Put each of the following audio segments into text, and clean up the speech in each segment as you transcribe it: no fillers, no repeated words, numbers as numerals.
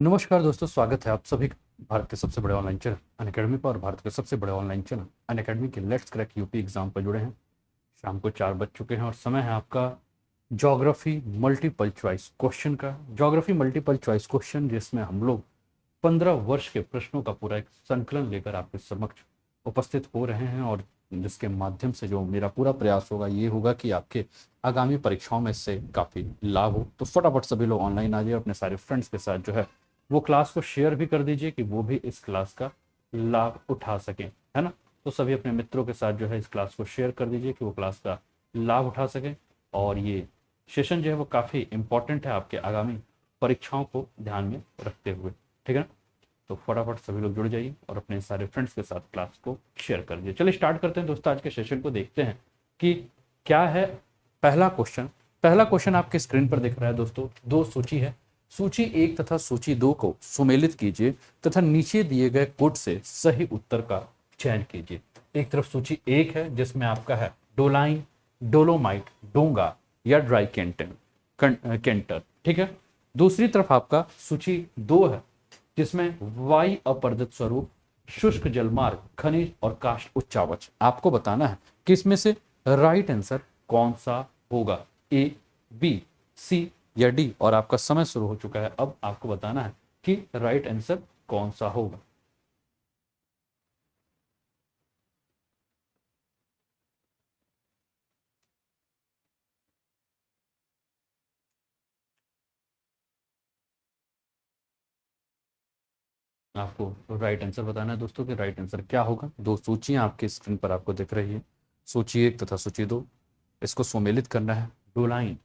नमस्कार दोस्तों, स्वागत है आप सभी का भारत के सबसे बड़े ऑनलाइन चैनल अनअकैडमी पर। और भारत के सबसे बड़े ऑनलाइन चैनल अनअकैडमी के लेट्स क्रैक यूपी एग्जाम पर जुड़े हैं। शाम को 4 बज चुके हैं और समय है आपका ज्योग्राफी मल्टीपल चॉइस क्वेश्चन का। ज्योग्राफी मल्टीपल चॉइस क्वेश्चन जिसमें हम लोग 15 वर्ष के प्रश्नों का पूरा एक संकलन लेकर आपके समक्ष उपस्थित हो रहे हैं, और जिसके माध्यम से जो मेरा पूरा प्रयास होगा ये होगा कि आपके आगामी परीक्षाओं में इससे काफ़ी लाभ हो। तो फटाफट सभी लोग ऑनलाइन आ जाइए, अपने सारे फ्रेंड्स के साथ जो है वो क्लास को शेयर भी कर दीजिए कि वो भी इस क्लास का लाभ उठा सकें, है ना। तो सभी अपने मित्रों के साथ जो है इस क्लास को शेयर कर दीजिए कि वो क्लास का लाभ उठा सकें। और ये सेशन जो है वो काफ़ी इंपॉर्टेंट है आपके आगामी परीक्षाओं को ध्यान में रखते हुए, ठीक है ना। तो फटाफट सभी लोग जुड़ जाइए और अपने सारे फ्रेंड्स के साथ क्लास को शेयर कर दीजिए। चलिए स्टार्ट करते हैं दोस्तों, आज के सेशन को देखते हैं कि क्या है। पहला क्वेश्चन आपके स्क्रीन पर दिख रहा है दोस्तों। दो सूची है, सूची 1 तथा सूची 2 को सुमेलित कीजिए तथा नीचे दिए गए कोड से सही उत्तर का चयन कीजिए। एक तरफ सूची 1 है जिसमें आपका है डोलाइन, डोलोमाइट, डोंगा या ड्राई केंटर, ठीक है। दूसरी तरफ आपका सूची 2 है जिसमें वायु अपरदित स्वरूप, शुष्क जलमार्ग, खनिज और काष्ठ उच्चावच। आपको बताना है कि इसमें से राइट आंसर कौन सा होगा, ए, बी, सी या डी। और आपका समय शुरू हो चुका है, अब आपको बताना है कि राइट आंसर कौन सा होगा। आपको राइट आंसर बताना है दोस्तों कि राइट आंसर क्या होगा। दो सूचियां आपके स्क्रीन पर आपको दिख रही है, सूची 1 तथा सूची 2। इसको सुमेलित करना है। डोलाइन,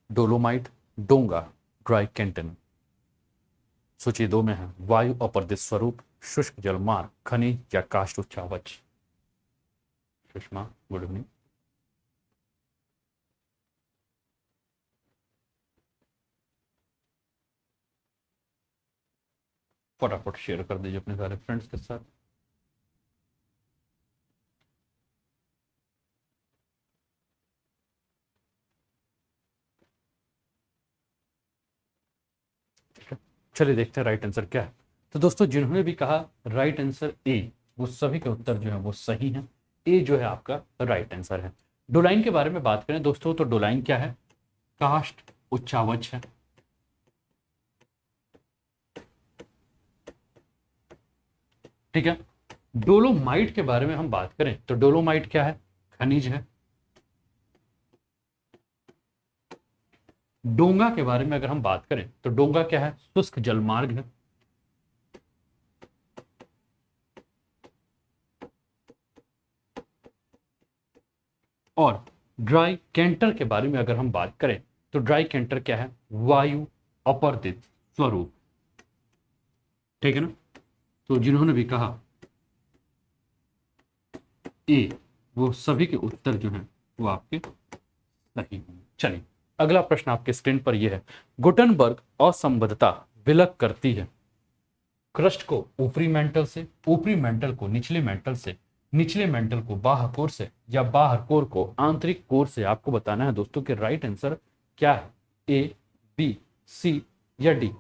डोलोमाइट, डोंगा, ड्राई केंटन। सूची 2 में है वायु अपरदित स्वरूप, शुष्क जलमार्ग, खनिज या काष्ठ उच्चावच। Sushma, good evening. फटाफट शेयर कर दीजिए अपने सारे फ्रेंड्स के साथ। चलिए देखते हैं राइट आंसर क्या है। तो दोस्तों जिन्होंने भी कहा राइट आंसर ए, वो सभी के उत्तर जो है वो सही हैं। ए जो है आपका राइट आंसर है। डोलाइन के बारे में बात करें दोस्तों, तो डोलाइन क्या है? काष्ठ उच्चावच है, ठीक है। डोलोमाइट के बारे में हम बात करें तो डोलोमाइट क्या है? खनिज है। डोंगा के बारे में अगर हम बात करें तो डोंगा क्या है? शुष्क जलमार्ग है। और ड्राई कैंटर के बारे में अगर हम बात करें तो ड्राई कैंटर क्या है? वायु अपरदित स्वरूप, ठीक है ना। तो जिन्होंने भी कहा ए, वो सभी के उत्तर जो हैं वो आपके सही होंगे। चलिए अगला प्रश्न आपके स्क्रीन पर यह है। गुटनबर्ग असंबद्धता विलग करती है क्रस्ट को ऊपरी मेंटल से, ऊपरी मेंटल को निचले मेंटल से, निचले मेंटल को बाह्य कोर से, या बाह्य कोर को आंतरिक कोर से। आपको बताना है दोस्तों कि राइट आंसर क्या है, ए, बी, सी या डी।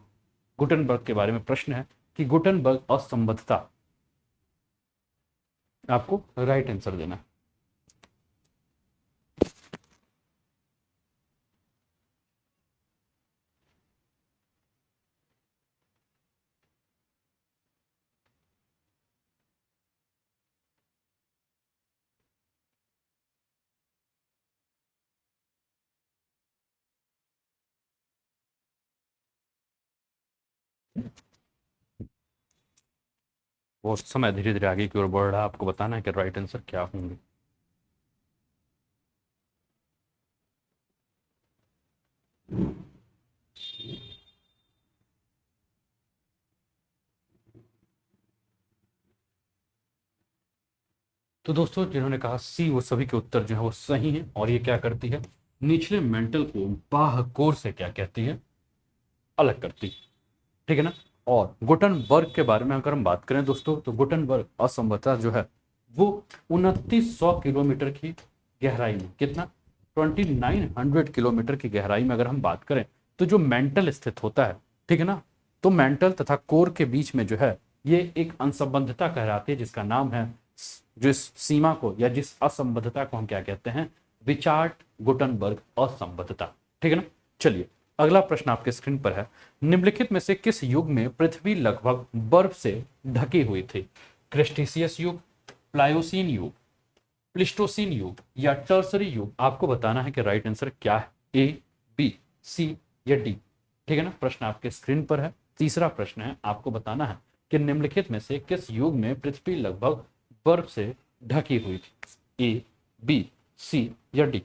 गुटनबर्ग के बारे में प्रश्न है कि गुटनबर्ग असंबद्धता, आपको राइट आंसर देना है। वो समय धीरे धीरे आगे की ओर बढ़ रहा है, आपको बताना है कि राइट आंसर क्या होंगे। तो दोस्तों जिन्होंने कहा सी, वो सभी के उत्तर जो है वो सही हैं। और ये क्या करती है? निचले मेंटल को बाह्य कोर से क्या कहती है? अलग करती है, ठीक है ना। और गुटनबर्ग के बारे में अगर हम बात करें दोस्तों, तो गुटनबर्ग असंबद्धता जो है वो 2900 किलोमीटर की गहराई में, कितना? 2900 किलोमीटर की गहराई में अगर हम बात करें तो जो मेंटल स्थित होता है, ठीक है ना, तो मेंटल तथा कोर के बीच में जो है ये एक असंबद्धता कहलाती है, जिसका नाम है, जो इस सीमा को या जिस असंबद्धता को हम क्या कहते हैं, रिचार्ड गुटनबर्ग असंबद्धता, ठीक है ना। चलिए अगला प्रश्न आपके स्क्रीन पर है, निम्नलिखित में से किस युग में पृथ्वी लगभग बर्फ से ढकी हुई थी? क्रेस्टेशियस युग, प्लायोसीन युग, प्लिस्टोसीन युग या टर्सरी युग? आपको बताना है कि राइट आंसर क्या है, ए, बी, सी या डी, ठीक है ना। प्रश्न आपके स्क्रीन पर है। तीसरा प्रश्न है, आपको बताना है कि निम्नलिखित में से किस युग में पृथ्वी लगभग बर्फ से ढकी हुई थी? ए, बी, सी या डी?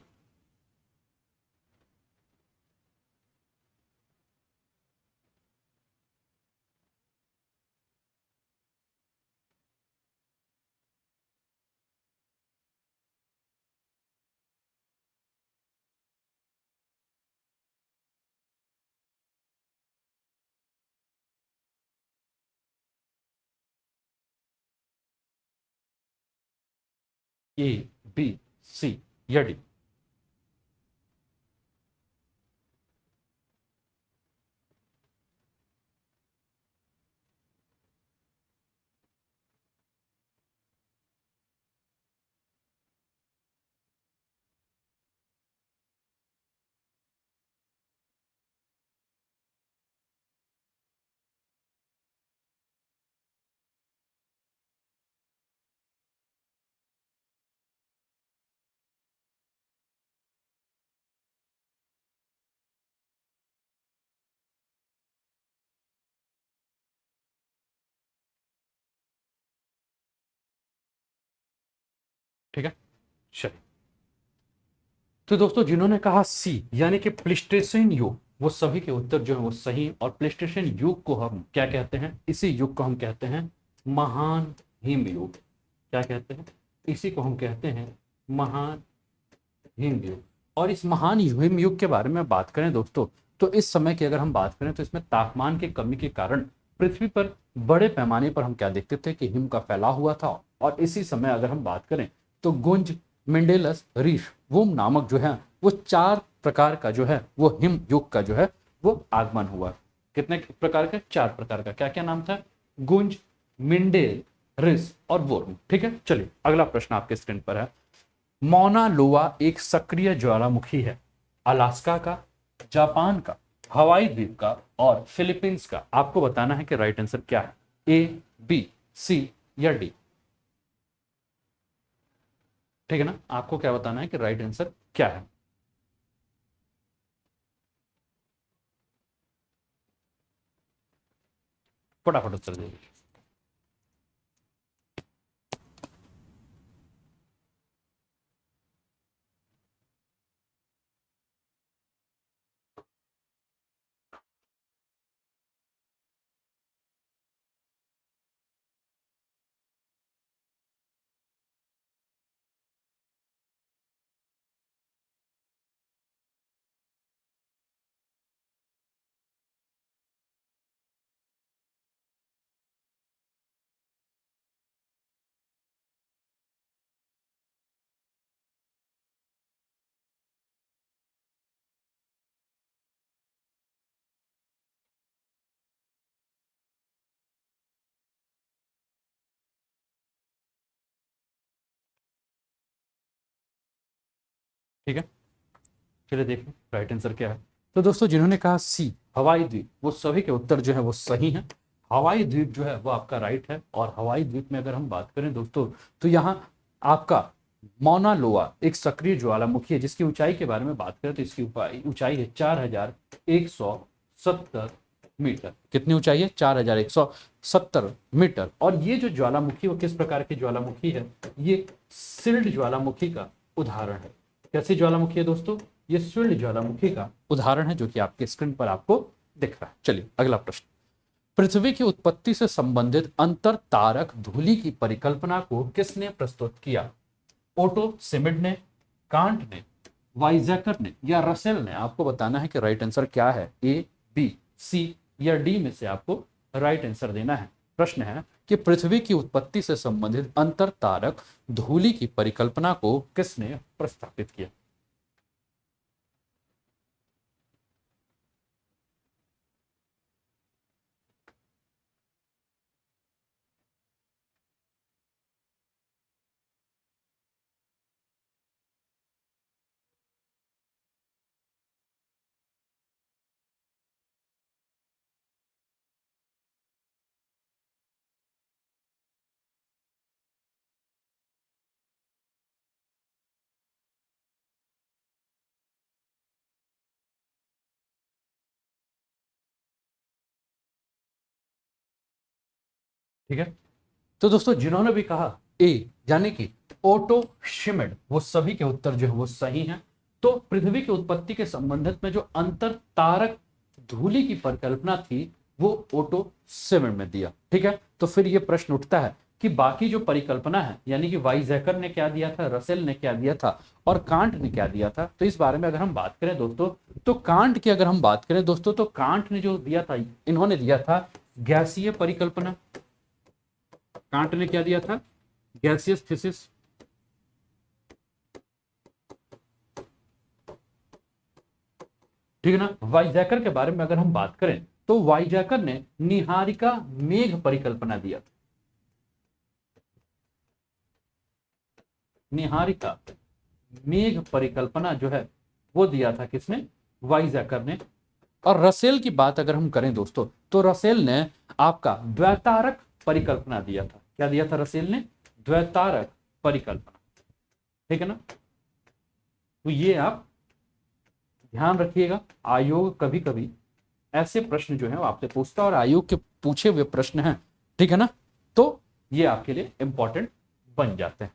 ए, बी, सी या डी? ठीक है, चलिए। तो दोस्तों जिन्होंने कहा सी यानी कि प्लेस्टेशन युग, वो सभी के उत्तर जो है वो सही। और प्लेस्टेशन युग को हम क्या कहते हैं? इसी युग को हम कहते हैं महान हिमयुग। क्या कहते हैं? इसी को हम कहते हैं महान हिमयुग। और इस महान हिमयुग के बारे में बात करें दोस्तों, तो इस समय की अगर हम बात करें तो इसमें तापमान की कमी के कारण पृथ्वी पर बड़े पैमाने पर हम क्या देखते थे कि हिम का फैला हुआ था। और इसी समय अगर हम बात करें तो गुंज, मेंडेलस, रीश वो नामक जो है वो 4 प्रकार का जो है वो हिम युग का जो है वो आगमन हुआ। कितने प्रकार का? 4 प्रकार का। क्या क्या नाम था? गुंज, मिंडेल, रिस और वोर्म, ठीक है। चलिए अगला प्रश्न आपके स्क्रीन पर है, मौना लोआ एक सक्रिय ज्वालामुखी है, अलास्का का, जापान का, हवाई द्वीप का और फिलीपींस का? आपको बताना है कि राइट आंसर क्या है, ए, बी, सी या डी? ठीक है ना, आपको क्या बताना है कि राइट आंसर क्या है? फटाफट उत्तर दीजिए। ठीक है, चलिए देखें राइट आंसर क्या है। तो दोस्तों जिन्होंने कहा सी हवाई द्वीप, वो सभी के उत्तर जो है वो सही है। हवाई द्वीप जो है वो आपका राइट है। और हवाई द्वीप में अगर हम बात करें दोस्तों, तो यहाँ आपका मौना लोआ एक सक्रिय ज्वालामुखी है, जिसकी ऊंचाई के बारे में बात करें तो इसकी ऊंचाई है 4170 मीटर। कितनी ऊंचाई है? 4170 मीटर। और ये जो ज्वालामुखी वो किस प्रकार की ज्वालामुखी है? ये सिल्ड ज्वालामुखी का उदाहरण है। कैसी ज्वालामुखी है दोस्तों? ये सिल्ड ज्वालामुखी का उदाहरण है, जो कि आपके स्क्रीन पर आपको दिख रहा है। चलिए अगला प्रश्न, पृथ्वी की उत्पत्ति से संबंधित अंतर तारक धूलि की परिकल्पना को किसने प्रस्तुत किया? ओटो सिमिड ने, कांट ने, वाइजैकर ने या रसेल ने? आपको बताना है कि राइट आंसर क्या है, ए, बी, सी या डी में से आपको राइट आंसर देना है। प्रश्न है कि पृथ्वी की उत्पत्ति से संबंधित अंतर तारक धूलि की परिकल्पना को किसने प्रस्तावित किया? ठीक है। तो दोस्तों जिन्होंने भी कहा ए यानी कि ओटो शिमिड, वो सभी के उत्तर जो है वो सही हैं। तो पृथ्वी की उत्पत्ति के संबंधित में जो अंतर तारक धूलि की परिकल्पना थी वो ओटो शिमिड में दिया। ठीक है। तो फिर ये प्रश्न उठता है कि बाकी जो परिकल्पना है यानी कि वाइजैकर ने क्या दिया था, रसेल ने क्या दिया था और कांट ने क्या दिया था, तो इस बारे में अगर हम बात करें दोस्तों, तो कांट की अगर हम बात करें दोस्तों, तो कांट ने जो दिया था, इन्होंने दिया था गैसीय परिकल्पना। कांट ने क्या दिया था, गैसियस थीसिस। ठीक है ना। वाइजैकर के बारे में अगर हम बात करें तो वाइजैकर ने निहारिका मेघ परिकल्पना दिया था। निहारिका मेघ परिकल्पना जो है वो दिया था किसने, वाइजैकर ने। और रसेल की बात अगर हम करें दोस्तों, तो रसेल ने आपका द्वैतारक परिकल्पना दिया था। क्या दिया था रसेल ने, द्वैतारक परिकल्पना। ठीक है ना। तो ये आप ध्यान रखिएगा, आयोग कभी कभी ऐसे प्रश्न जो है वो आपसे पूछता है और आयोग के पूछे हुए प्रश्न हैं, ठीक है ना, तो ये आपके लिए इंपॉर्टेंट बन जाते हैं।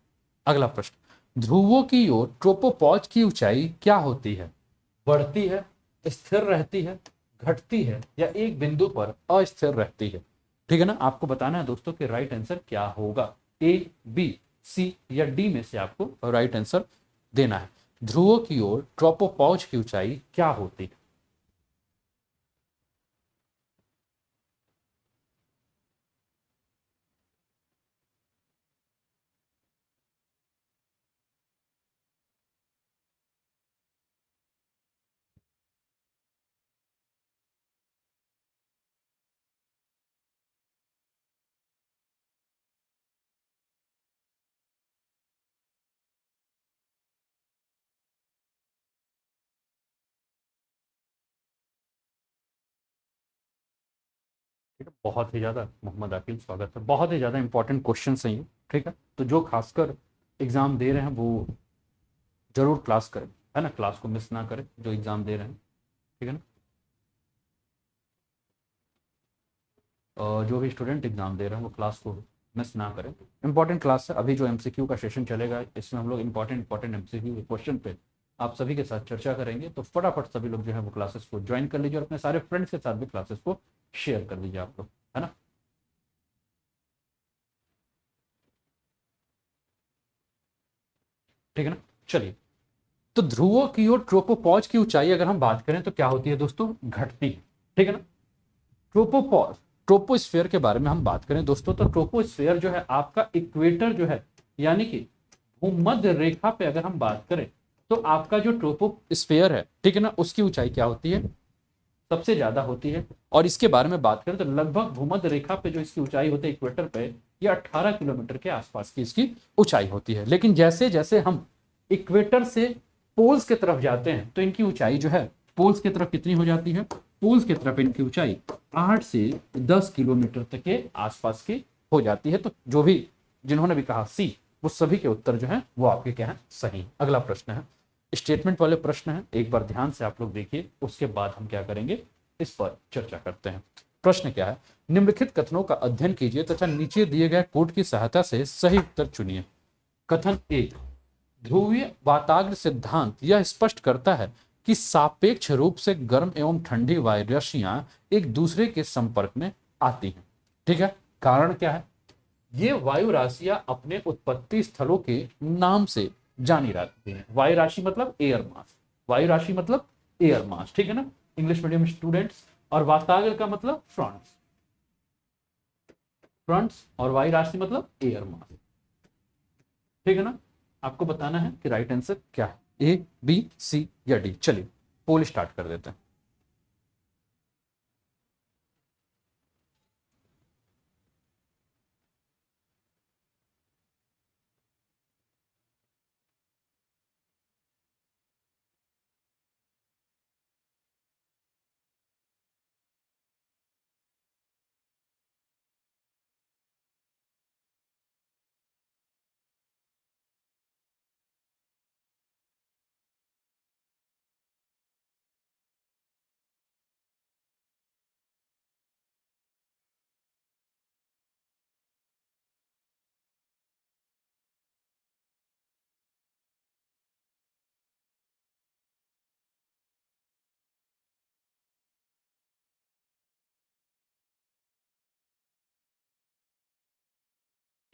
अगला प्रश्न, ध्रुवों की ओर ट्रोपोपॉज की ऊंचाई क्या होती है, बढ़ती है, स्थिर रहती है, घटती है या एक बिंदु पर अस्थिर रहती है। ठीक है ना। आपको बताना है दोस्तों कि राइट आंसर क्या होगा, ए बी सी या डी में से आपको राइट आंसर देना है। ध्रुवों की ओर ट्रोपोपॉज की ऊंचाई क्या होती है। ठीक है, बहुत ही ज़्यादा मोहम्मद अकील स्वागत है, बहुत ही ज़्यादा इंपॉर्टेंट क्वेश्चन है ये। ठीक है। तो जो खासकर एग्जाम दे रहे हैं वो जरूर क्लास करें, है ना, क्लास को मिस ना करें जो एग्जाम दे रहे हैं। ठीक है ना। और जो भी स्टूडेंट एग्जाम दे रहे हैं वो क्लास को मिस ना करें, इंपॉर्टेंट क्लास है। अभी जो एमसीक्यू का सेशन चलेगा इसमें हम लोग इंपॉर्टेंट इंपॉर्टेंट एमसीक्यू क्वेश्चन पे आप सभी के साथ चर्चा करेंगे, तो फटाफट सभी लोग जो है वो क्लासेस को ज्वाइन कर लीजिए और अपने सारे फ्रेंड्स के साथ भी क्लासेस को शेयर कर दीजिए आप लोग, है ना। ठीक है ना। चलिए, तो ध्रुवों की ओर ट्रोपोपॉज की ऊंचाई अगर हम बात करें तो क्या होती है दोस्तों, घटती है। ठीक है ना। ट्रोपोपॉज, ट्रोपोस्फेयर के बारे में हम बात करें दोस्तों, तो ट्रोपोस्फेयर जो है आपका इक्वेटर जो है यानी कि भूमध्य रेखा पे अगर हम बात करें तो आपका जो ट्रोपोस्फेयर है, ठीक है ना, उसकी ऊंचाई क्या होती है, सबसे ज्यादा होती है। और इसके बारे में बात करें तो लगभग भूमध्य रेखा पे जो इसकी ऊंचाई होती है इक्वेटर पे, ये 18 किलोमीटर के आसपास की इसकी ऊंचाई होती है। लेकिन जैसे जैसे हम इक्वेटर से पोल्स की तरफ जाते हैं तो इनकी ऊंचाई जो है पोल्स की तरफ कितनी हो जाती है, पोल्स की तरफ इनकी ऊंचाई 8 से 10 किलोमीटर तक के आसपास की हो जाती है। तो जो भी जिन्होंने भी कहा सी, वो सभी के उत्तर जो है वो आपके क्या है, सही। अगला प्रश्न है, स्टेटमेंट वाले प्रश्न हैं, एक बार ध्यान से आप लोग देखिए, उसके बाद हम क्या करेंगे, इस पर चर्चा करते हैं। प्रश्न क्या है, निम्नलिखित कथनों का अध्ययन कीजिए तथा नीचे दिए गए कोड की सहायता से सही उत्तर चुनिए। कथन एक, ध्रुवीय वाताग्र सिद्धांत यह स्पष्ट करता है कि सापेक्ष रूप से गर्म एवं ठंडी वायुराशियां एक दूसरे के संपर्क में आती हैं। ठीक है। कारण क्या है, ये वायु राशियां अपने उत्पत्ति स्थलों के नाम से जानी जाती हैं। वायु राशि मतलब एयर मास, वायु राशि मतलब एयर मास, ठीक है ना, इंग्लिश मीडियम स्टूडेंट्स। और वातागर का मतलब फ्रंट्स, फ्रंट्स और वायु राशि मतलब एयर मास। ठीक है ना। आपको बताना है कि राइट आंसर क्या है, ए बी सी या डी। चलिए पोल स्टार्ट कर देते हैं।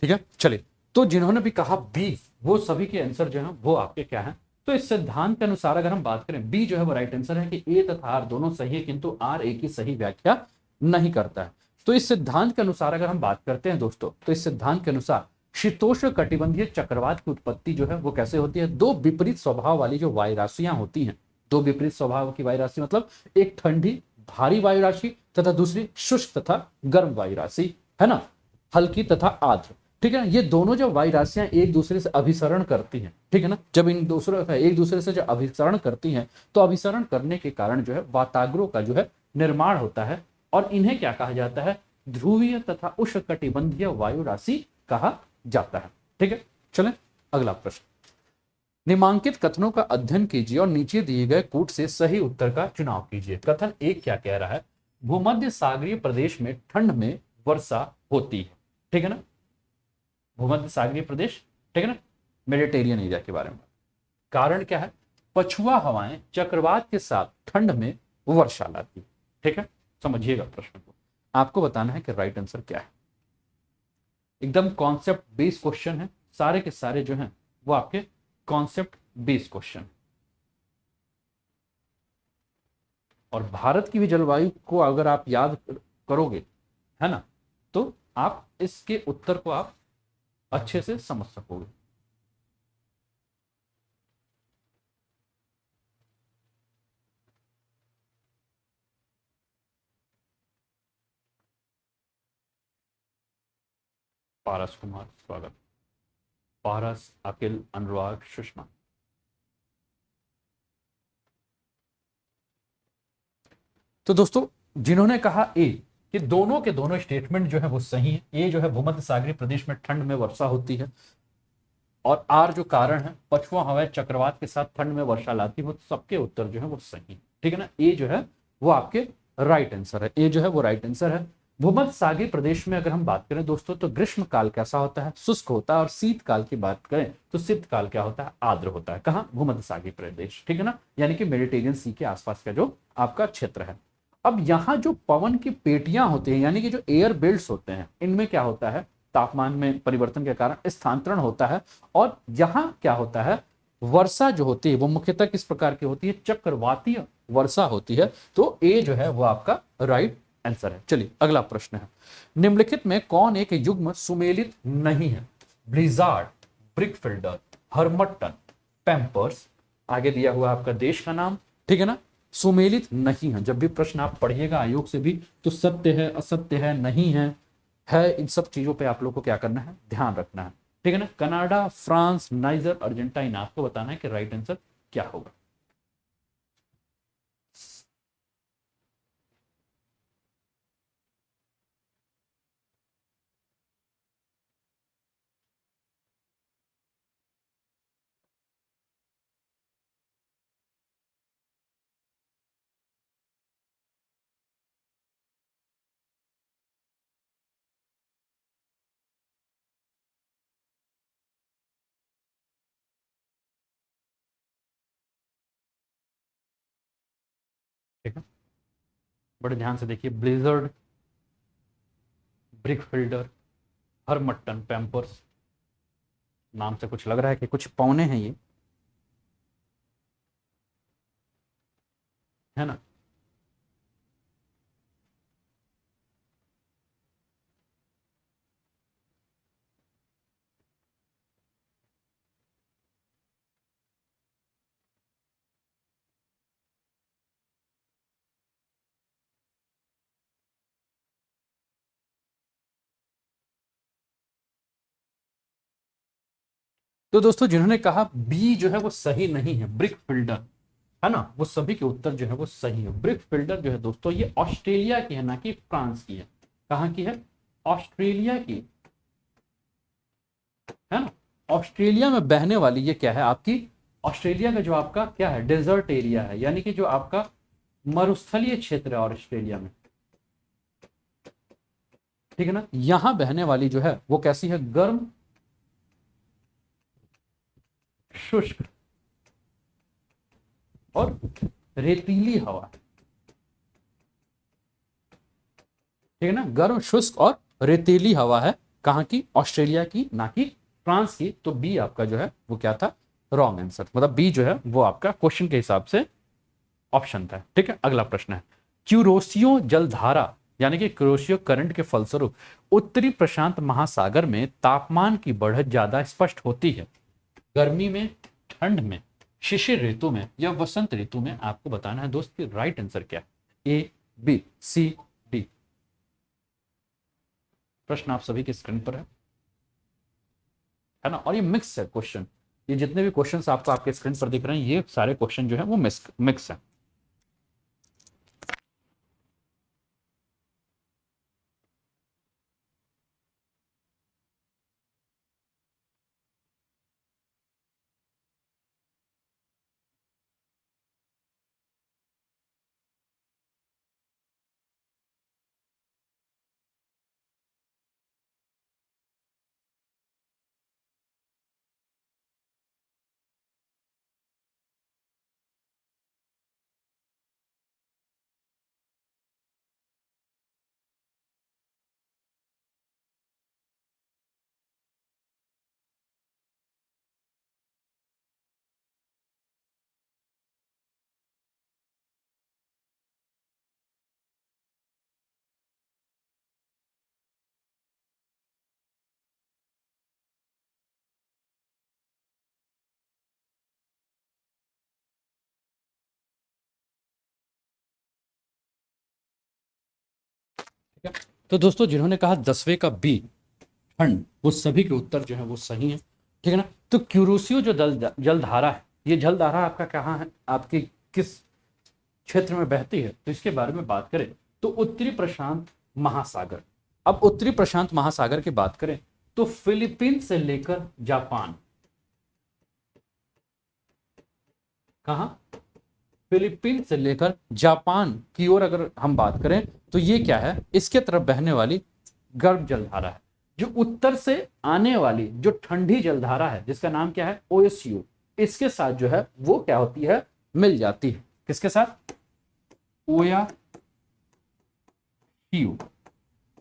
ठीक है, चलिए। तो जिन्होंने भी कहा बी, वो सभी के आंसर जो है वो आपके क्या है, तो इस सिद्धांत के अनुसार अगर हम बात करें, बी जो है वो राइट आंसर है कि ए तथा आर दोनों सही है, किंतु आर ए की सही व्याख्या नहीं करता है। तो इस सिद्धांत के अनुसार अगर हम बात करते हैं दोस्तों, तो इस सिद्धांत के अनुसार शीतोष्ण कटिबंधीय चक्रवात की उत्पत्ति जो है वो कैसे होती है, दो विपरीत स्वभाव वाली जो वायुराशियां होती हैं, दो विपरीत स्वभाव की वायुराशि मतलब एक ठंडी भारी वायुराशि तथा दूसरी शुष्क तथा गर्म वायुराशि, है ना, हल्की तथा आर्द्र। ठीक है ना, ये दोनों जब वायुराशियां एक दूसरे से अभिसरण करती हैं, ठीक है ना, जब इन दूसरे एक दूसरे से जब अभिसरण करती हैं, तो अभिसरण करने के कारण जो है वाताग्रों का जो है निर्माण होता है, और इन्हें क्या कहा जाता है, ध्रुवीय तथा उष्णकटिबंधीय वायु राशि कहा जाता है। ठीक है, चलें अगला प्रश्न। निम्नांकित कथनों का अध्ययन कीजिए और नीचे दिए गए कूट से सही उत्तर का चुनाव कीजिए। कथन एक क्या कह रहा है, भूमध्य सागरीय प्रदेश में ठंड में वर्षा होती है। ठीक है ना, भूमध्य सागरीय प्रदेश, ठीक है ना, मेडिटेरियन एरिया के बारे में। कारण क्या है, पछुआ हवाएं चक्रवात के साथ ठंड में वर्षा लाती है। ठीक है, समझिएगा प्रश्न को, आपको बताना है कि राइट आंसर क्या है। एकदम कॉन्सेप्ट बेस्ड क्वेश्चन है, सारे के सारे जो हैं वो आपके कॉन्सेप्ट बेस्ड क्वेश्चन। और भारत की भी जलवायु को अगर आप याद करोगे, है ना, तो आप इसके उत्तर को आप अच्छे से समझ सकोगे। पारस कुमार स्वागत, पारस, अकिल, अनुराग, सुषमा। तो दोस्तों जिन्होंने कहा ए कि दोनों के दोनों स्टेटमेंट जो है वो सही है, ए जो है भूमध्य सागरीय प्रदेश में ठंड में वर्षा होती है, और आर जो कारण है पछुआ हवाएं चक्रवात के साथ ठंड में वर्षा लाती है, वो सबके उत्तर जो है वो सही है। ठीक है ना, ए जो है वो आपके राइट आंसर है, ए जो है वो राइट आंसर है। भूमध्य सागरीय प्रदेश में अगर हम बात करें दोस्तों, तो ग्रीष्म काल कैसा होता है, शुष्क होता है, और शीतकाल की बात करें तो शीतकाल क्या होता है, आर्द्र होता है। कहाँ, भूमध्य सागरीय प्रदेश, ठीक है ना, यानी कि मेडिटेरियन सी के आसपास का जो आपका क्षेत्र है। अब यहाँ जो पवन की पेटियां होती हैं, यानी कि जो एयर बेल्ट्स होते हैं, इनमें क्या होता है, तापमान में परिवर्तन के कारण स्थानांतरण होता है, और यहाँ क्या होता है, वर्षा जो होती है वो मुख्यतः किस प्रकार की होती है, चक्रवातीय वर्षा होती है। तो ए जो है वो आपका राइट आंसर है। चलिए अगला प्रश्न है, निम्नलिखित में कौन एक युग्म सुमेलित नहीं है, ब्लिजार्ड, ब्रिकफिल्डर, हर्मटन, पैम्पर्स, आगे दिया हुआ आपका देश का नाम, ठीक है ना, सुमेलित नहीं है। जब भी प्रश्न आप पढ़िएगा आयोग से भी, तो सत्य है, असत्य है, नहीं है, इन सब चीजों पे आप लोग को क्या करना है, ध्यान रखना है। ठीक है ना, कनाडा, फ्रांस, नाइजर, अर्जेंटाइन, आपको बताना है कि राइट आंसर क्या होगा। ठीक है, बड़े ध्यान से देखिए, ब्लिजर्ड, ब्रिकफिल्डर, हरमट्टन, पैम्पर्स, नाम से कुछ लग रहा है कि कुछ पौने हैं ये, है ना। तो दोस्तों जिन्होंने कहा बी जो है वो सही नहीं है, ब्रिक फिल्डर, है ना, वो सभी के उत्तर जो है वो सही है। ब्रिक फिल्डर जो है दोस्तों ये ऑस्ट्रेलिया की है, ना कि फ्रांस की है। कहाँ की है, ऑस्ट्रेलिया की, है ना, ऑस्ट्रेलिया में बहने वाली ये क्या है आपकी, ऑस्ट्रेलिया का जो आपका क्या है, डेजर्ट एरिया है, यानी कि जो आपका मरुस्थलीय क्षेत्र है ऑस्ट्रेलिया में, ठीक है ना, यहां बहने वाली जो है वो कैसी है, गर्म, शुष्क और रेतीली हवा, ठीक है ना, गर्म, शुष्क और रेतीली हवा है कहाँ की? ऑस्ट्रेलिया की, ना कि फ्रांस की। तो बी आपका जो है वो क्या था? Wrong answer. मतलब बी जो है वो आपका क्वेश्चन के हिसाब से ऑप्शन था। ठीक है, अगला प्रश्न है, क्यूरोसियो जलधारा यानी कि क्यूरोसियो करंट के फलस्वरूप उत्तरी प्रशांत महासागर में तापमान की बढ़त ज्यादा स्पष्ट होती है? गर्मी में, ठंड में, शिशिर ऋतु में या वसंत ऋतु में? आपको बताना है दोस्त कि राइट आंसर क्या है। ए, बी, सी, डी। प्रश्न आप सभी के स्क्रीन पर है ना, और ये मिक्स है क्वेश्चन। ये जितने भी क्वेश्चंस आपको आपके स्क्रीन पर दिख रहे हैं ये सारे क्वेश्चन जो है वो मिक्स है। ठीक है, तो दोस्तों जिन्होंने कहा 10वें का बी ठंड, वो सभी के उत्तर जो है वो सही है। ठीक है ना। तो क्यूरोसियो जो जलधारा है, ये जलधारा आपका कहाँ है, आपकी किस क्षेत्र में बहती है? तो इसके बारे में बात करें तो उत्तरी प्रशांत महासागर। अब उत्तरी प्रशांत महासागर की बात करें तो फिलीपींस से लेकर जापान, कहां? फिलीपींस से लेकर जापान की ओर अगर हम बात करें तो ये क्या है? इसके तरफ बहने वाली गर्म जलधारा है। जो उत्तर से आने वाली जो ठंडी जलधारा है जिसका नाम क्या है? ओएसयू, इसके साथ जो है वो क्या होती है? मिल जाती है। किसके साथ? ओया यू,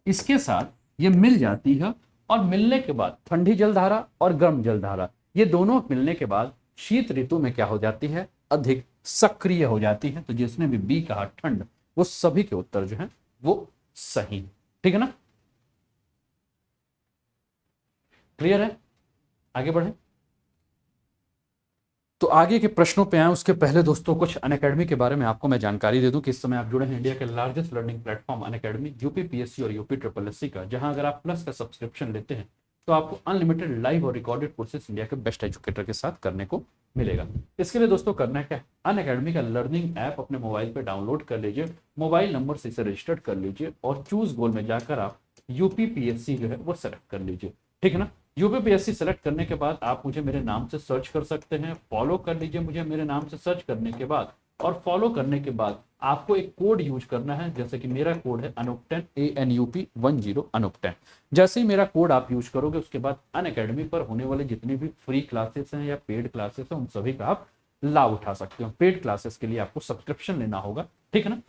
इसके साथ ये मिल जाती है। और मिलने के बाद ठंडी जलधारा और गर्म जलधारा ये दोनों मिलने के बाद शीत ऋतु में क्या हो जाती है? अधिक सक्रिय हो जाती है। तो जिसने भी बी कहा ठंड, वो सभी के उत्तर जो है वो सही है। ठीक है ना, क्लियर है? आगे बढ़े। तो आगे के प्रश्नों पे आए उसके पहले दोस्तों कुछ अनअकैडमी के बारे में आपको मैं जानकारी दे दूं कि इस समय आप जुड़े हैं इंडिया के largest learning platform Unacademy, UP PSC और यूपी ट्रिपल एससी का, जहां अगर आप प्लस का सब्सक्रिप्शन लेते हैं तो आपको अनलिमिटेड लाइव और रिकॉर्डेड कोर्सेज इंडिया के बेस्ट एजुकेटर के साथ करने को मिलेगा। इसके लिए दोस्तों करना क्या है, अनअकैडमी का लर्निंग ऐप अपने मोबाइल पर डाउनलोड कर लीजिए, मोबाइल नंबर से इसे रजिस्टर्ड कर लीजिए और चूज गोल में जाकर आप यूपी पीएससी जो है वो सेलेक्ट कर लीजिए। ठीक है ना। यूपीपीएससी सेलेक्ट करने के बाद आप मुझे मेरे नाम से सर्च कर सकते हैं, फॉलो कर लीजिए मुझे मेरे नाम से सर्च करने के बाद। और फॉलो करने के बाद आपको एक कोड यूज करना है, जैसे कि मेरा कोड है अनूप10, ANUP10 अनूप10। जैसे ही मेरा कोड आप यूज करोगे उसके बाद अनअकैडमी पर होने वाले जितने भी फ्री क्लासेस हैं या पेड क्लासेस हैं उन सभी का आप लाभ उठा सकते हो। पेड क्लासेस के लिए आपको सब्सक्रिप्शन लेना होगा। ठीक है ना।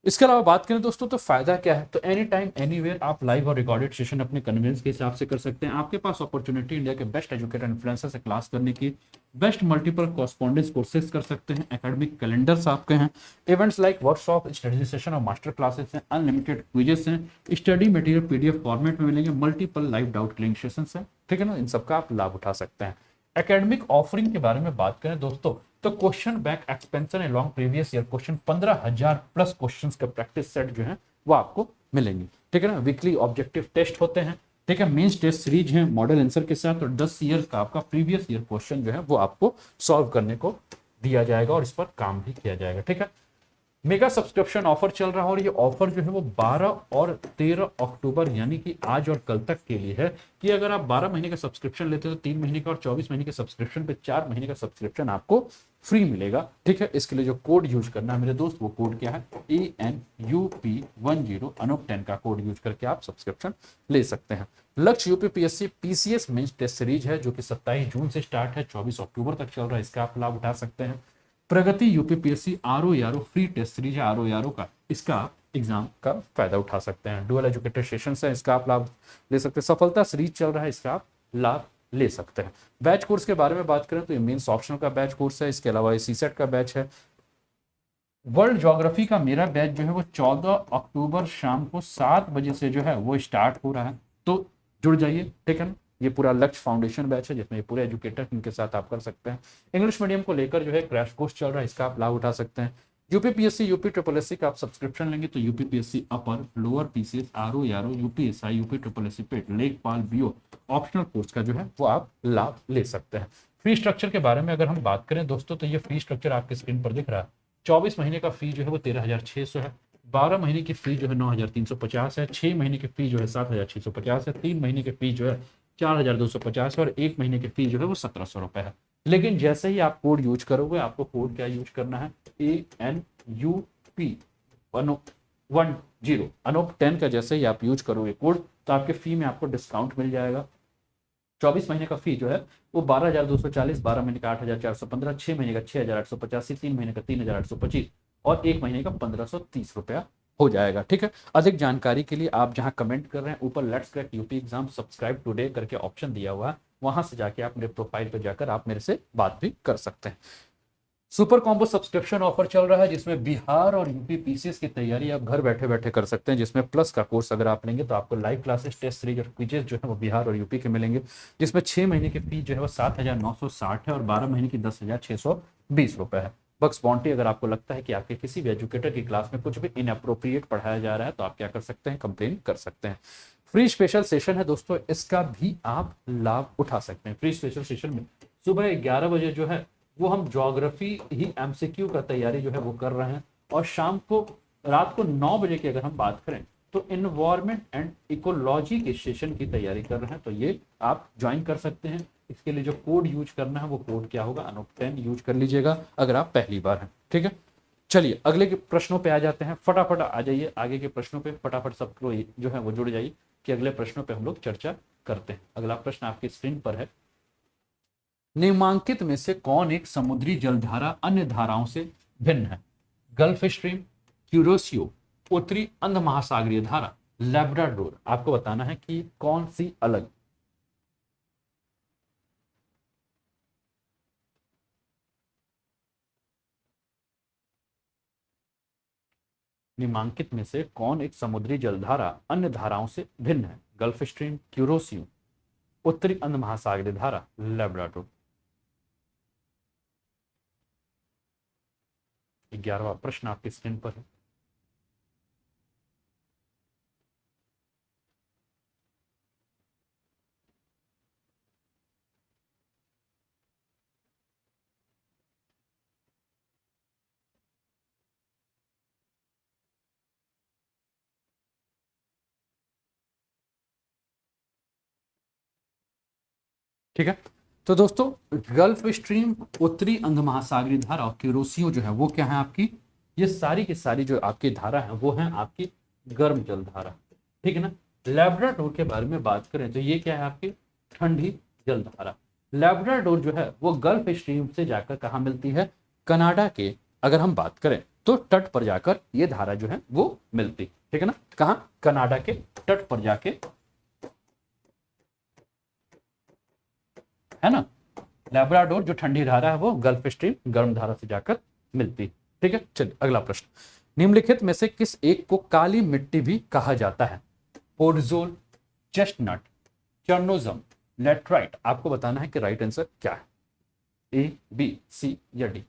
इसके अलावा बात करें दोस्तों तो फायदा क्या है, तो एनी टाइम एनीवेयर आप लाइव और रिकॉर्डेड सेशन अपने कन्वीनियंस के हिसाब से कर सकते हैं। आपके पास अपॉर्चुनिटी इंडिया के बेस्ट एजुकेटर इन्फ्लुएंसर से क्लास करने की, बेस्ट मल्टीपल कॉरस्पॉन्डेंस कोर्सेज कर सकते हैं, एकेडमिक कैलेंडर्स आपके हैं, events like workshop, study session और मास्टर क्लासेस हैं, अनलिमिटेड क्विजेस हैं, स्टडी मटेरियल पीडीएफ फॉर्मेट में मिलेंगे, multiple live doubt clearing sessions हैं। ठीक है ना, इन सबका आप लाभ उठा सकते हैं। एकेडमिक ऑफरिंग के बारे में बात करें दोस्तों तो question bank expansion along previous year question 15,000 plus questions का प्रैक्टिस सेट जो है वो आपको मिलेंगे। ठीक है ना। वीकली ऑब्जेक्टिव टेस्ट होते हैं। ठीक है, मेंस टेस्ट सीरीज है मॉडल आंसर के साथ, और 10 ईयर का आपका प्रीवियस ईयर क्वेश्चन जो है वो आपको सॉल्व करने को दिया जाएगा और इस पर काम भी किया जाएगा। ठीक है, मेगा सब्सक्रिप्शन ऑफर चल रहा है और ये ऑफर जो है वो 12 और 13 अक्टूबर यानी कि आज और कल तक के लिए है, कि अगर आप 12 महीने का सब्सक्रिप्शन लेते हो तो 3 महीने का और 24 महीने के सब्सक्रिप्शन पे 4 महीने का सब्सक्रिप्शन आपको फ्री मिलेगा। ठीक है, इसके लिए जो कोड यूज करना है मेरे दोस्त, वो कोड क्या है? ANUP10 अनूप10 का कोड यूज करके आप सब्सक्रिप्शन ले सकते हैं। Lakshya UPPSC PCS mains test series है जो कि 27 जून से स्टार्ट है, 24 अक्टूबर तक चल रहा है, इसका आप लाभ उठा सकते हैं। प्रगति यूपीपीएससी आरओ यारो फ्री टेस्ट सीरीज है, आरओ यारो का, इसका एग्जाम का फायदा उठा सकते हैं। डुअल एजुकेटर सेशन है, इसका आप लाभ ले सकते हैं। सफलता सीरीज चल रहा है, इसका आप लाभ ले सकते हैं। बैच कोर्स के बारे में बात करें तो ये मेंस ऑप्शनल का बैच कोर्स है, इसके अलावा ये सीसेट का बैच है। वर्ल्ड ज्योग्राफी का मेरा बैच जो है वो 14 अक्टूबर शाम को 7 बजे से जो है वो स्टार्ट हो रहा है, तो जुड़ जाइए, ठीक है ना। ये पूरा लक्ष्य फाउंडेशन बैच है जिसमें ये पूरे एजुकेटर इनके साथ आप कर सकते हैं। इंग्लिश मीडियम को लेकर जो है क्रैश कोर्स चल रहा है, इसका आप लाभ उठा सकते हैं। UPPSC UP triple S C का आप सब्सक्रिप्शन लेंगे तो UPPSC upper lower PCS RO यारो UPSI UP triple S C PET लेखपाल बीओ ऑप्शनल कोर्स का जो है वो आप लाभ ले सकते हैं। फी स्ट्रक्चर के बारे में अगर हम बात करें दोस्तों तो ये फी स्ट्रक्चर आपके स्क्रीन पर दिख रहा है। 24 महीने का फी जो है वो 13,600 है। 12 महीने की फी जो है 9,350 है। 6 महीने की फी जो है 7,650 है। 3 महीने की फी जो है 4,250 है और 1 महीने की फी जो है वो 1,700 रुपए है। लेकिन जैसे ही आप कोड यूज करोगे, आपको कोड क्या यूज करना है, ANUP10 अनूप 10 का जैसे ही आप यूज करोगे कोड, तो आपके फी में आपको डिस्काउंट मिल जाएगा। 24 महीने का फी जो है वो 12,240, 12 महीने का 8,415, 6 महीने का 6,885, 3 महीने का 3,825 और 1 महीने का 1,530 रुपया हो जाएगा, ठीक है। अधिक जानकारी के लिए आप जहां कमेंट कर रहे हैं ऊपर let's crack UP exam subscribe today करके ऑप्शन दिया हुआ है, वहां से जाके आप मेरे प्रोफाइल पे जाकर आप मेरे से बात भी कर सकते हैं। सुपर कॉम्बो सब्सक्रिप्शन ऑफर चल रहा है जिसमें बिहार और यूपी पीसीएस की तैयारी आप घर बैठे बैठे कर सकते हैं, जिसमें प्लस का कोर्स अगर आप लेंगे तो आपको लाइव क्लासेस टेस्ट सीरीज और क्विजेस जो है वो बिहार और यूपी के मिलेंगे, जिसमें 6 महीने की फी जो है वो 7,960 है और 12 महीने की 10,620 रुपए है। बक्स बाउंड्री, अगर आपको लगता है कि आपके किसी भी एजुकेटर की क्लास में कुछ भी इनअप्रोप्रिएट पढ़ाया जा रहा है तो आप क्या कर सकते हैं, कंप्लेन कर सकते हैं। फ्री स्पेशल सेशन है दोस्तों, इसका भी आप लाभ उठा सकते हैं। फ्री स्पेशल सेशन में सुबह 11 बजे जो है वो हम ज्योग्राफी ही एमसीक्यू का तैयारी जो है वो कर रहे हैं, और शाम को रात को 9 बजे की अगर हम बात करें तो इन्वायरमेंट एंड इकोलॉजी के सेशन की तैयारी कर रहे हैं, तो ये आप ज्वाइन कर सकते हैं। इसके लिए जो कोड यूज करना है वो कोड क्या होगा, अनूप 10 यूज कर लीजिएगा अगर आप पहली बार हैं, ठीक है। चलिए अगले के प्रश्नों पे आ जाते हैं, फटाफट आ जाइए आगे के प्रश्नों पे, फटाफट सबको जो है वो जुड़ जाइए कि अगले प्रश्नों पे हम लोग चर्चा करते हैं। अगला प्रश्न आपकी स्क्रीन पर है, निम्नांकित में से कौन एक समुद्री जलधारा अन्य धाराओं से भिन्न है? गल्फ स्ट्रीम, क्यूरोसियो, उत्तरी अंध महासागरीय धारा, लेब्राडोर। आपको बताना है कि कौन सी अलग। निम्नांकित में से कौन एक समुद्री जलधारा अन्य धाराओं से भिन्न है? गल्फ स्ट्रीम, क्यूरोसियो, उत्तरी अंध महासागरीय धारा, लेब्राडोर। 11वां प्रश्न आपकी स्क्रीन पर है। ठीक है, तो दोस्तों गल्फ स्ट्रीम, उत्तरी अंध महासागरीय धारा और क्यूरोसियो जो है वो क्या है आपकी, ये सारी की सारी जो आपकी धारा है वो है आपकी गर्म जल धारा, ठीक है ना। लेब्राडोर के बारे में बात करें तो ये क्या है आपकी ठंडी जल धारा। लेब्राडोर जो है वो गल्फ स्ट्रीम से जाकर कहाँ मिलती है, कनाडा के अगर हम बात करें तो तट पर जाकर ये धारा जो है वो मिलती, ठीक है ना। कहाँ, कनाडा के तट पर जाके, है ना। लेब्राडोर जो ठंडी धारा है वो गल्फ स्ट्रीम गर्म धारा से जाकर मिलती, ठीक है। चलिए अगला प्रश्न, निम्नलिखित में से किस एक को काली मिट्टी भी कहा जाता है? Podzol, chestnut, chernozem, laterite. आपको बताना है कि राइट आंसर क्या है, ए बी सी या डी।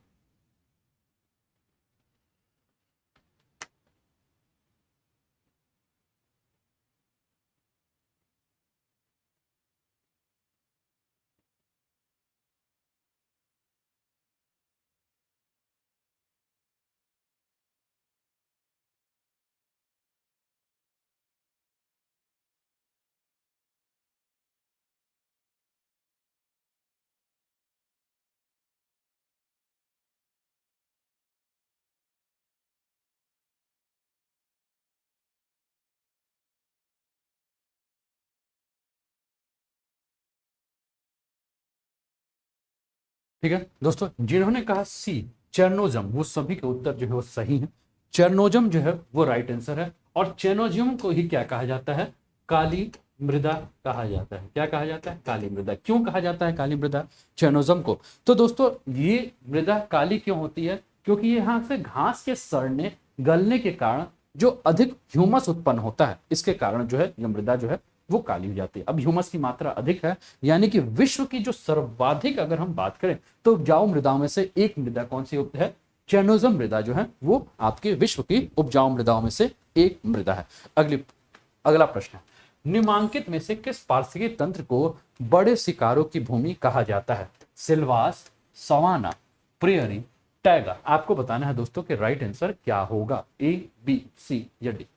ठीक है दोस्तों, जिन्होंने कहा सी चर्नोजम वो सभी के उत्तर जो है वो सही है। चेरनोजम जो है वो राइट आंसर है। और चेनोजियम को ही क्या कहा जाता है? काली मृदा कहा जाता है। क्या कहा जाता है? काली मृदा। क्यों कहा जाता है काली मृदा चेनोजम को? तो दोस्तों ये मृदा काली क्यों होती है? क्योंकि यहाँ से घास के सड़ने गलने के कारण जो अधिक ह्यूमस उत्पन्न होता है, इसके कारण जो है ये मृदा जो है वो काली हो जाती है। अब ह्यूमस की मात्रा अधिक है, यानी कि विश्व की जो सर्वाधिक अगर हम बात करें तो उपजाऊ मृदाओं में से एक मृदा कौन सी है? चेनोजम मृदा जो है वो आपके विश्व की उपजाऊ मृदाओं में से एक मृदा है। अगला प्रश्न है, निम्नांकित में से किस पारिस्थितिकी तंत्र को बड़े शिकारों की भूमि कहा जाता है? Silvassa, savanna, prairie, taiga. आपको बताना है दोस्तों कि राइट आंसर क्या होगा, ए, बी, सी या डी।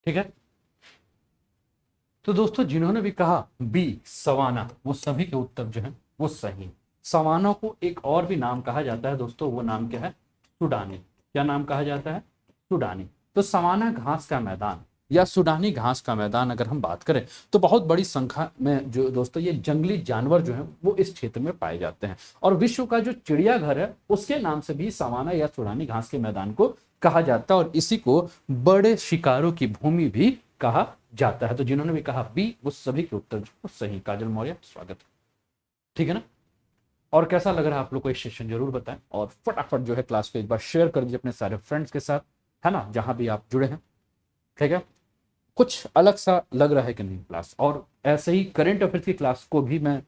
ठीक है, तो दोस्तों जिन्होंने भी कहा बी सवाना, वो सभी के उत्तर जो है वो सही। सवाना को एक और भी नाम कहा जाता है दोस्तों, वो नाम क्या है? सुडानी। क्या नाम कहा जाता है? सुडानी। तो सवाना घास का मैदान या सुडानी घास का मैदान अगर हम बात करें तो बहुत बड़ी संख्या में जो दोस्तों ये जंगली जानवर जो है वो इस क्षेत्र में पाए जाते हैं। और विश्व का जो चिड़ियाघर है उसके नाम से भी सवाना या सुडानी घास के मैदान को कहा जाता है, और इसी को बड़े शिकारों की भूमि भी कहा जाता है। तो जिन्होंने भी कहा बी वो सभी के उत्तर जो सही। काजल मौर्य स्वागत। ठीक है ना? और कैसा लग रहा है आप लोग को ये सेशन जरूर बताएं, और फटाफट जो है क्लास को एक बार शेयर कर दीजिए अपने सारे फ्रेंड्स के साथ, है ना, जहां भी आप जुड़े हैं। ठीक है, कुछ अलग सा लग रहा है कि नहीं क्लास? और ऐसे ही करंट अफेयर्स की क्लास को भी मैं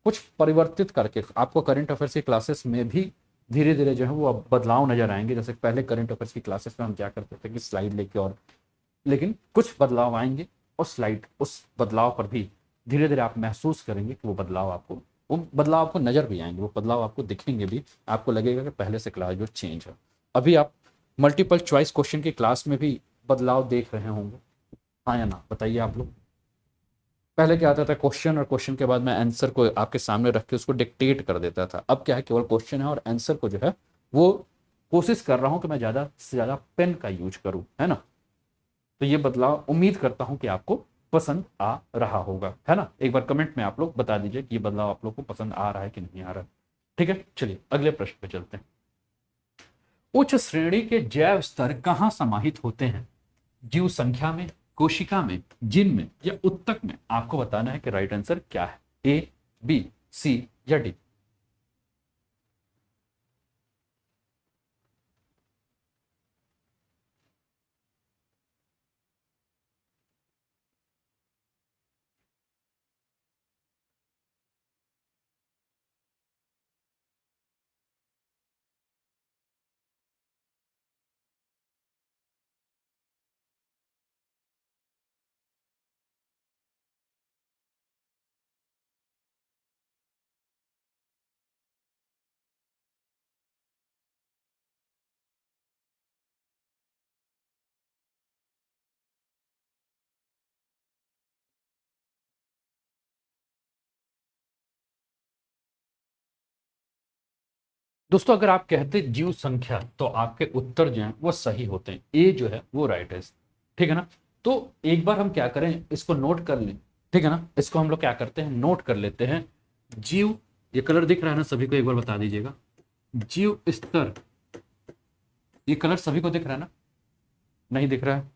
कुछ परिवर्तित करके आपको करंट अफेयर्स की क्लासेस में भी धीरे धीरे जो है वो अब बदलाव नजर आएंगे। जैसे पहले करंट अफेयर्स की क्लासेस में हम क्या करते थे कि स्लाइड लेके, और लेकिन कुछ बदलाव आएंगे और स्लाइड उस बदलाव पर भी धीरे धीरे आप महसूस करेंगे कि वो बदलाव आपको नजर भी आएंगे, वो बदलाव आपको दिखेंगे भी। आपको लगेगा कि पहले से क्लास जो चेंज है। अभी आप मल्टीपल चॉइस क्वेश्चन की क्लास में भी बदलाव देख रहे होंगे, हाँ या ना? बताइए आप लोग। पहले क्या आता था, क्वेश्चन और क्वेश्चन के बाद मैं आंसर को आपके सामने रख के उसको डिक्टेट कर देता था। अब क्या है, केवल क्वेश्चन है और आंसर को जो है वो कोशिश कर रहा हूं कि मैं ज्यादा से ज्यादा पेन का यूज करूं, है ना? तो ये बदलाव उम्मीद करता हूं कि आपको पसंद आ रहा होगा, है ना? एक बार कमेंट में आप लोग बता दीजिए कि ये बदलाव आप लोग को पसंद आ रहा है कि नहीं आ रहा है। ठीक है, चलिए अगले प्रश्न पे चलते हैं। उच्च श्रेणी के जैव स्तर कहाँ समाहित होते हैं? जीव संख्या में, कोशिका में, जिन में या उत्तक में? आपको बताना है कि राइट आंसर क्या है, ए, बी, सी या डी। दोस्तों अगर आप कहते जीव संख्या तो आपके उत्तर जो हैं वो सही होते हैं, ए जो है वो राइट है। ठीक है ना? तो एक बार हम क्या करें, इसको नोट कर लें। ठीक है ना? इसको हम लोग क्या करते हैं, नोट कर लेते हैं। जीव, ये कलर दिख रहा है ना सभी को? एक बार बता दीजिएगा। जीव स्तर, ये कलर सभी को दिख रहा है ना? नहीं दिख रहा है,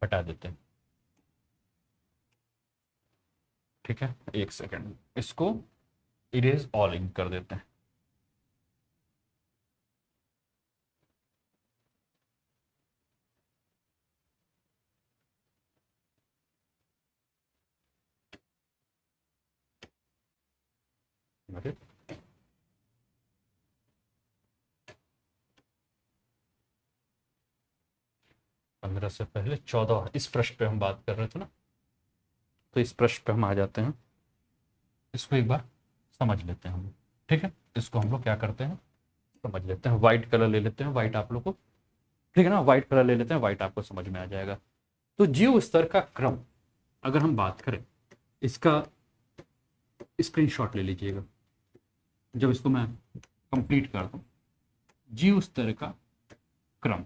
हटा देते हैं। ठीक है, एक सेकेंड, इसको इरेज ऑल इन कर देते हैं। 15 से पहले 14, इस पृष्ठ पे हम बात कर रहे थे ना, तो इस पृष्ठ पे हम आ जाते हैं, इसको एक बार समझ लेते हैं हम, ठीक है। इसको हम लोग क्या करते हैं, समझ लेते हैं। व्हाइट कलर ले लेते हैं, व्हाइट आप लोग को, ठीक है ना, व्हाइट कलर ले लेते हैं, व्हाइट आपको समझ में आ जाएगा। तो जीव स्तर का क्रम अगर हम बात करें, इसका स्क्रीनशॉट ले लीजिएगा जब इसको मैं कंप्लीट कर दूं। जीव स्तर का क्रम,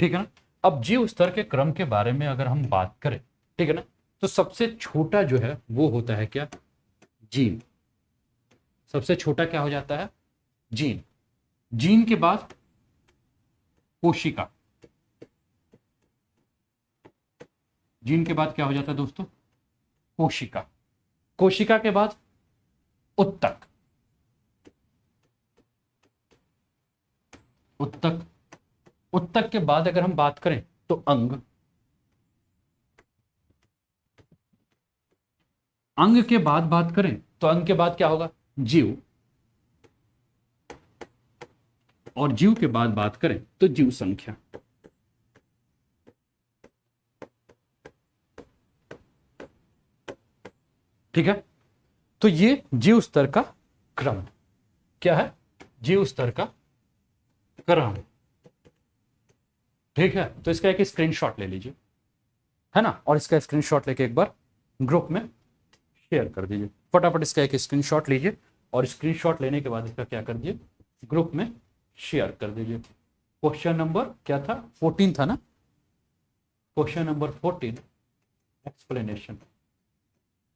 ठीक है ना। अब जीव स्तर के क्रम के बारे में अगर हम बात करें, ठीक है ना, तो सबसे छोटा जो है वो होता है क्या, जीन। सबसे छोटा क्या हो जाता है, जीन। जीन के बाद कोशिका। जीन के बाद क्या हो जाता है दोस्तों, कोशिका। कोशिका के बाद उत्तक। उत्तक, उत्तक के बाद अगर हम बात करें तो अंग। अंग के बाद बात करें तो अंग के बाद क्या होगा, जीव। और जीव के बाद बात करें तो जीव संख्या। ठीक है, तो ये जीव स्तर का क्रम क्या है, जीव स्तर का क्रम, ठीक है। तो इसका एक स्क्रीनशॉट ले लीजिए, है ना, और इसका स्क्रीनशॉट लेके एक बार ग्रुप में शेयर कर दीजिए। फटाफट इसका एक स्क्रीनशॉट लीजिए और स्क्रीनशॉट लेने के बाद इसका क्या कर दीजिए, ग्रुप में शेयर कर दीजिए। क्वेश्चन नंबर क्या था, 14 था ना, क्वेश्चन नंबर 14 एक्सप्लेनेशन।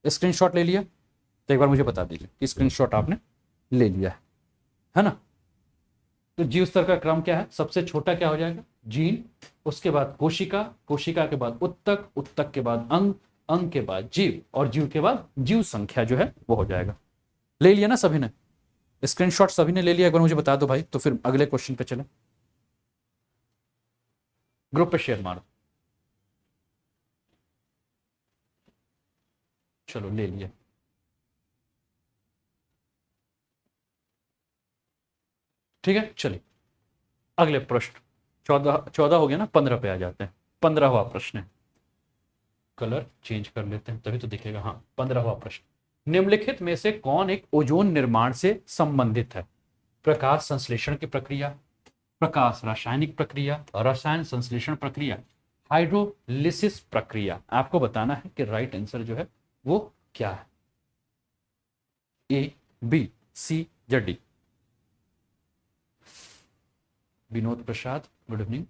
स्क्रीनशॉट ले लिया तो एक बार मुझे बता दीजिए कि स्क्रीनशॉट आपने ले लिया है ना। तो जीव स्तर का क्रम क्या है, सबसे छोटा क्या हो जाएगा, जीन, उसके बाद कोशिका, कोशिका के बाद उत्तक, उत्तक के बाद अंग, अंग के बाद जीव, और जीव के बाद जीव संख्या जो है वो हो जाएगा। ले लिया ना सभी ने, स्क्रीनशॉट सभी ने ले लिया, एक बार मुझे बता दो भाई, तो फिर अगले क्वेश्चन पे चले। ग्रुप पे शेयर मारो, चलो ले लिया। ठीक है, चलिए अगले प्रश्न, 14 हो गया ना, 15 पे आ जाते हैं। 15वां प्रश्न है, कलर चेंज कर लेते हैं तभी तो दिखेगा, हाँ 15वां प्रश्न। निम्नलिखित में से कौन एक ओजोन निर्माण से संबंधित है, प्रकाश संश्लेषण की प्रक्रिया, प्रकाश रासायनिक प्रक्रिया, रसायन संश्लेषण प्रक्रिया, हाइड्रोलिसिस प्रक्रिया। आपको बताना है कि राइट आंसर जो है वो क्या है, ए, बी, सी या D. Vinod Prasad, good evening.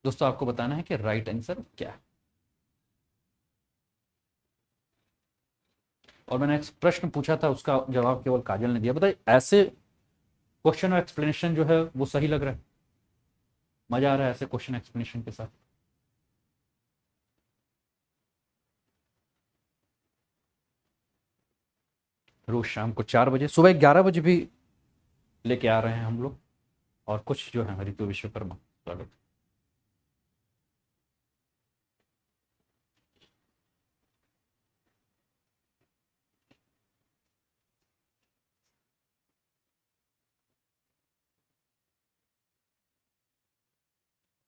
दोस्तों आपको बताना है कि राइट आंसर क्या है। और मैंने एक प्रश्न पूछा था, उसका जवाब केवल काजल ने दिया। बताइए ऐसे क्वेश्चन और एक्सप्लेनेशन जो है वो सही लग रहा है, मजा आ रहा है ऐसे क्वेश्चन एक्सप्लेनेशन के साथ। रोज शाम को 4 बजे, सुबह 11 बजे भी लेके आ रहे हैं हम लोग, और कुछ जो है ऋतु विश्वकर्मा, स्वागत।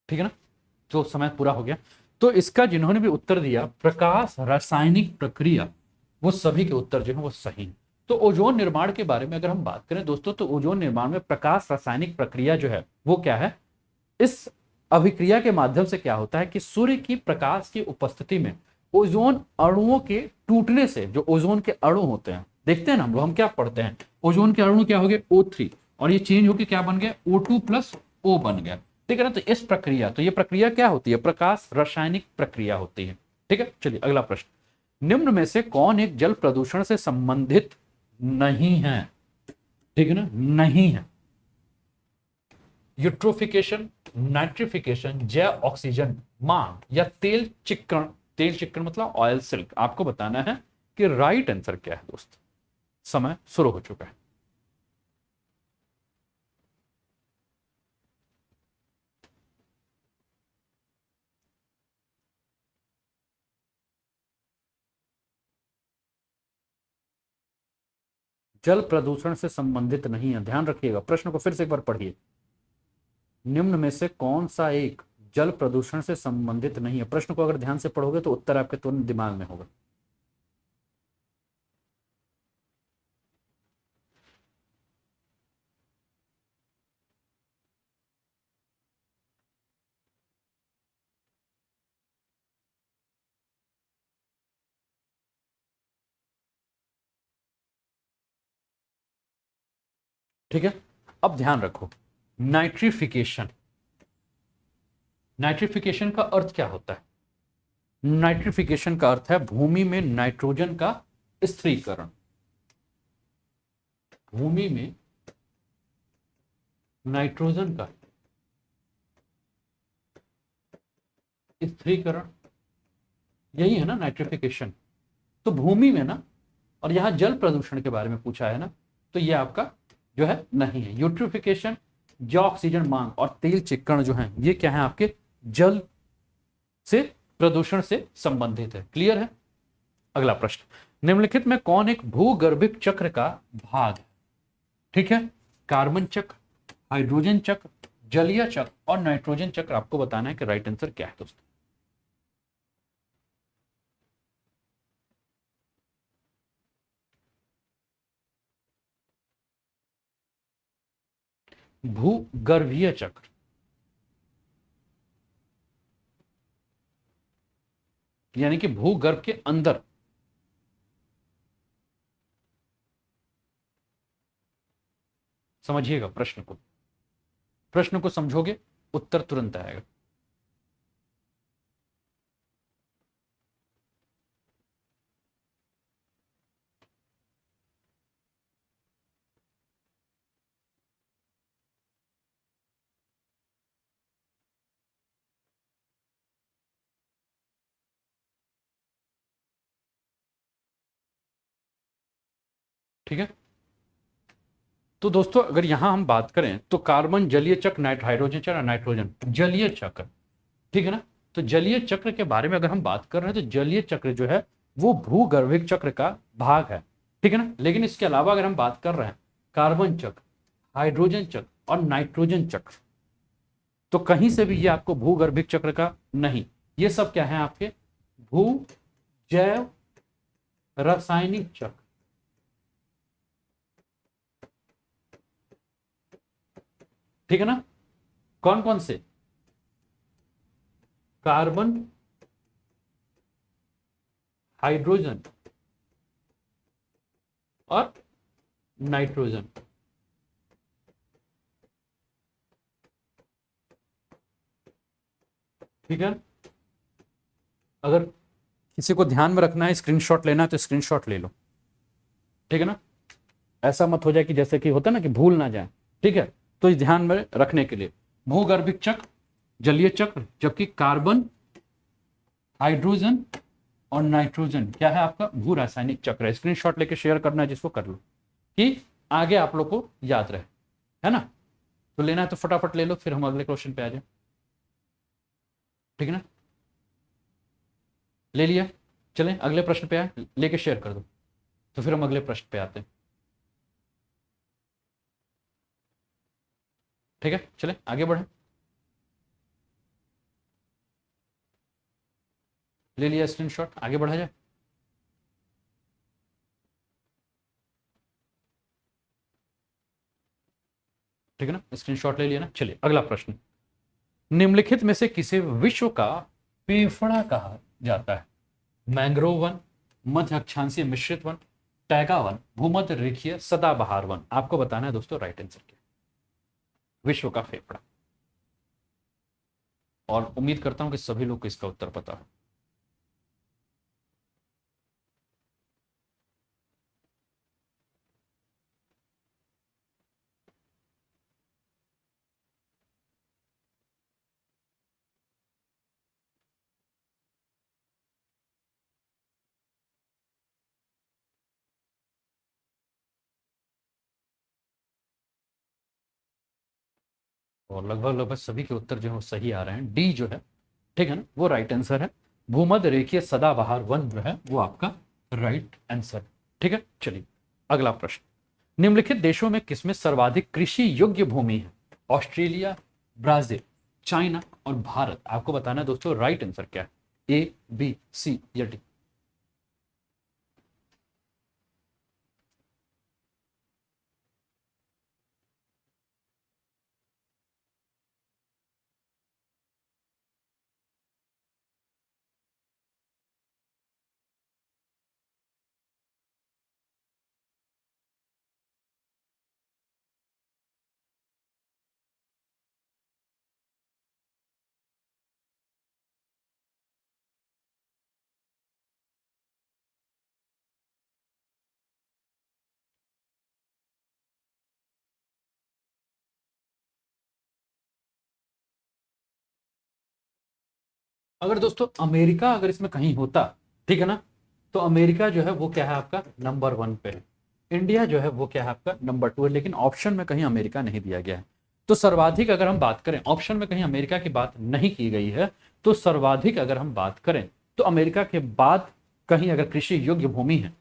ठीक है ना, तो समय पूरा हो गया। तो इसका जिन्होंने भी उत्तर दिया प्रकाश रासायनिक प्रक्रिया, वो सभी के उत्तर जो है वो सही है। तो ओजोन निर्माण के बारे में अगर हम बात करें दोस्तों, तो ओजोन निर्माण में प्रकाश रासायनिक प्रक्रिया जो है वो क्या है, इस अभिक्रिया के माध्यम से क्या होता है कि सूर्य की प्रकाश की उपस्थिति में ओजोन अणुओं के टूटने से, जो ओजोन के अणु होते हैं, देखते हैं ना हम लोग, हम क्या पढ़ते हैं, ओजोन के अणु क्या हो गए O3, और ये चेंज होकर क्या बन गया O2 प्लस O बन गया, ठीक है ना। तो इस प्रक्रिया, तो ये प्रक्रिया क्या होती है, प्रकाश रासायनिक प्रक्रिया होती है। ठीक है, चलिए अगला प्रश्न। निम्न में से कौन एक जल प्रदूषण से संबंधित नहीं है, ठीक है ना, नहीं है। यूट्रोफिकेशन, नाइट्रिफिकेशन, जैव ऑक्सीजन मांग, या तेल चिक्करण। तेल चिक्करण मतलब ऑयल सिल्क। आपको बताना है कि राइट आंसर क्या है दोस्त। समय शुरू हो चुका है। जल प्रदूषण से संबंधित नहीं है, ध्यान रखिएगा, प्रश्न को फिर से एक बार पढ़िए। निम्न में से कौन सा एक जल प्रदूषण से संबंधित नहीं है। प्रश्न को अगर ध्यान से पढ़ोगे तो उत्तर आपके तुरंत दिमाग में होगा। ठीक है, अब ध्यान रखो, नाइट्रिफिकेशन, नाइट्रिफिकेशन का अर्थ क्या होता है? नाइट्रिफिकेशन का अर्थ है भूमि में नाइट्रोजन का स्थिरीकरण। भूमि में नाइट्रोजन का स्थिरीकरण, यही है ना नाइट्रिफिकेशन। तो भूमि में ना, और यहां जल प्रदूषण के बारे में पूछा है ना, तो ये आपका जो है नहीं है। यूट्रिफिकेशन, जो ऑक्सीजन मांग और तेल चिक्कण जो है, ये क्या है आपके जल से प्रदूषण से संबंधित है। क्लियर है? अगला प्रश्न, निम्नलिखित में कौन एक भूगर्भिक चक्र का भाग है? ठीक है, कार्बन चक्र, हाइड्रोजन चक्र, जलीय चक्र और नाइट्रोजन चक्र। आपको बताना है कि राइट आंसर क्या है दोस्तों। भूगर्भीय चक्र, यानी कि भूगर्भ के अंदर। समझिएगा प्रश्न को, प्रश्न को समझोगे उत्तर तुरंत आएगा। ठीक है, तो दोस्तों अगर यहां हम बात करें तो कार्बन जलीय चक्र, हाइड्रोजन चक्र, नाइट्रोजन जलीय चक्र। ठीक है ना, तो जलीय चक्र के बारे में अगर हम बात कर रहे हैं तो जलीय चक्र जो है वो भूगर्भिक चक्र का भाग है। ठीक है ना, लेकिन इसके अलावा अगर हम बात कर रहे हैं कार्बन चक्र, हाइड्रोजन चक्र और नाइट्रोजन चक्र, तो कहीं से भी ये आपको भूगर्भिक चक्र का नहीं। ये सब क्या है आपके भू जैव रासायनिक चक्र। ठीक है ना, कौन कौन से? कार्बन, हाइड्रोजन और नाइट्रोजन। ठीक है, अगर किसी को ध्यान में रखना है, स्क्रीनशॉट लेना है तो स्क्रीनशॉट ले लो। ठीक है ना, ऐसा मत हो जाए कि जैसे कि होता है ना कि भूल ना जाए। ठीक है, तो इस ध्यान में रखने के लिए भूगर्भिक चक्र, जलीय चक्र, जबकि कार्बन, हाइड्रोजन और नाइट्रोजन क्या है आपका भू रासायनिक चक्र है। स्क्रीनशॉट लेके शेयर करना है जिसको, कर लो कि आगे आप लोग को याद रहे, है ना। तो लेना है तो फटाफट ले लो, फिर हम अगले क्वेश्चन पे आ जाए। ठीक है ना, ले लिया, चलें अगले प्रश्न पे आए, लेके शेयर कर दो, तो फिर हम अगले प्रश्न पे आते हैं। ठीक है, चलें आगे बढ़े। ले लिया स्क्रीनशॉट, आगे बढ़ा जाए। ठीक है ना, स्क्रीनशॉट ले लिया ना। चलिए अगला प्रश्न, निम्नलिखित में से किसे विश्व का फेफड़ा कहा जाता है? मैंग्रोव वन, मध्य अक्षांशीय मिश्रित वन, टैगा वन, भूमध्य रेखीय सदाबहार वन। आपको बताना है दोस्तों राइट आंसर क्या, विश्व का फेफड़ा। और उम्मीद करता हूं कि सभी लोग को इसका उत्तर पता है। और लगभग लगभग सभी के उत्तर जो है वो सही आ रहे हैं। डी जो है, ठीक है ना, वो राइट आंसर है। भूमध्य रेखीय सदाबहार वन जो है वो आपका राइट आंसर। ठीक है, चलिए अगला प्रश्न, निम्नलिखित देशों में किसमें सर्वाधिक कृषि योग्य भूमि है? ऑस्ट्रेलिया, ब्राजील, चाइना और भारत। आपको बताना है दोस्तों राइट आंसर क्या है, ए बी सी या डी। अगर दोस्तों अमेरिका अगर इसमें कहीं होता, ठीक है ना, तो अमेरिका जो है वो क्या है आपका नंबर 1 पे है, इंडिया जो है वो क्या है आपका नंबर 2 है, लेकिन ऑप्शन में कहीं अमेरिका नहीं दिया गया है। तो सर्वाधिक अगर हम बात करें, ऑप्शन में कहीं अमेरिका की बात नहीं की गई है, तो सर्वाधिक अगर हम बात करें तो अमेरिका के बाद कहीं अगर कृषि योग्य भूमि है,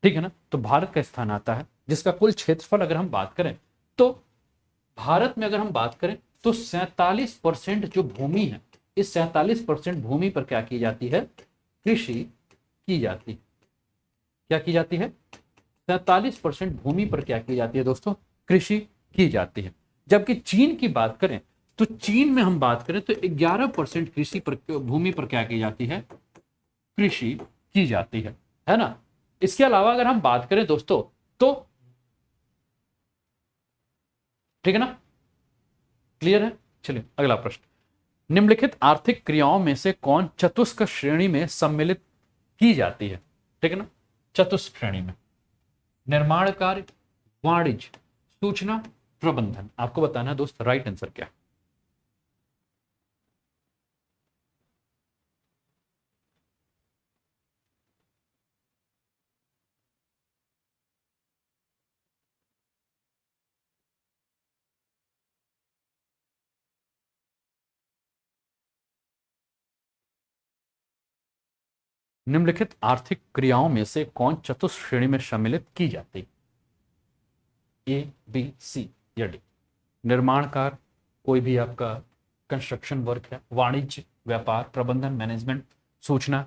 ठीक है ना, तो भारत का स्थान आता है, जिसका कुल क्षेत्रफल अगर हम बात करें तो भारत में अगर हम बात करें तो 47% जो भूमि है, इस 47% भूमि पर क्या की जाती है, कृषि की जाती है। क्या की जाती है, 47% भूमि पर क्या की जाती है दोस्तों, कृषि की जाती है। जबकि चीन की बात करें तो चीन में हम बात करें तो 11% कृषि पर भूमि पर क्या की जाती है, कृषि की जाती है ना। इसके अलावा अगर हम बात करें दोस्तों तो ठीक है ना, क्लियर है। चलिए अगला प्रश्न, निम्नलिखित आर्थिक क्रियाओं में से कौन चतुष्क श्रेणी में सम्मिलित की जाती है, ठीक है ना, चतुष्क श्रेणी में, निर्माण कार्य, वाणिज्य, सूचना, प्रबंधन। आपको बताना है दोस्त राइट आंसर क्या है। निम्नलिखित आर्थिक क्रियाओं में से कौन चतुष्क श्रेणी में सम्मिलित की जाती है, ए बी सी या डी। निर्माण कार्य, कोई भी आपका कंस्ट्रक्शन वर्क है, वाणिज्य व्यापार प्रबंधन मैनेजमेंट, सूचना।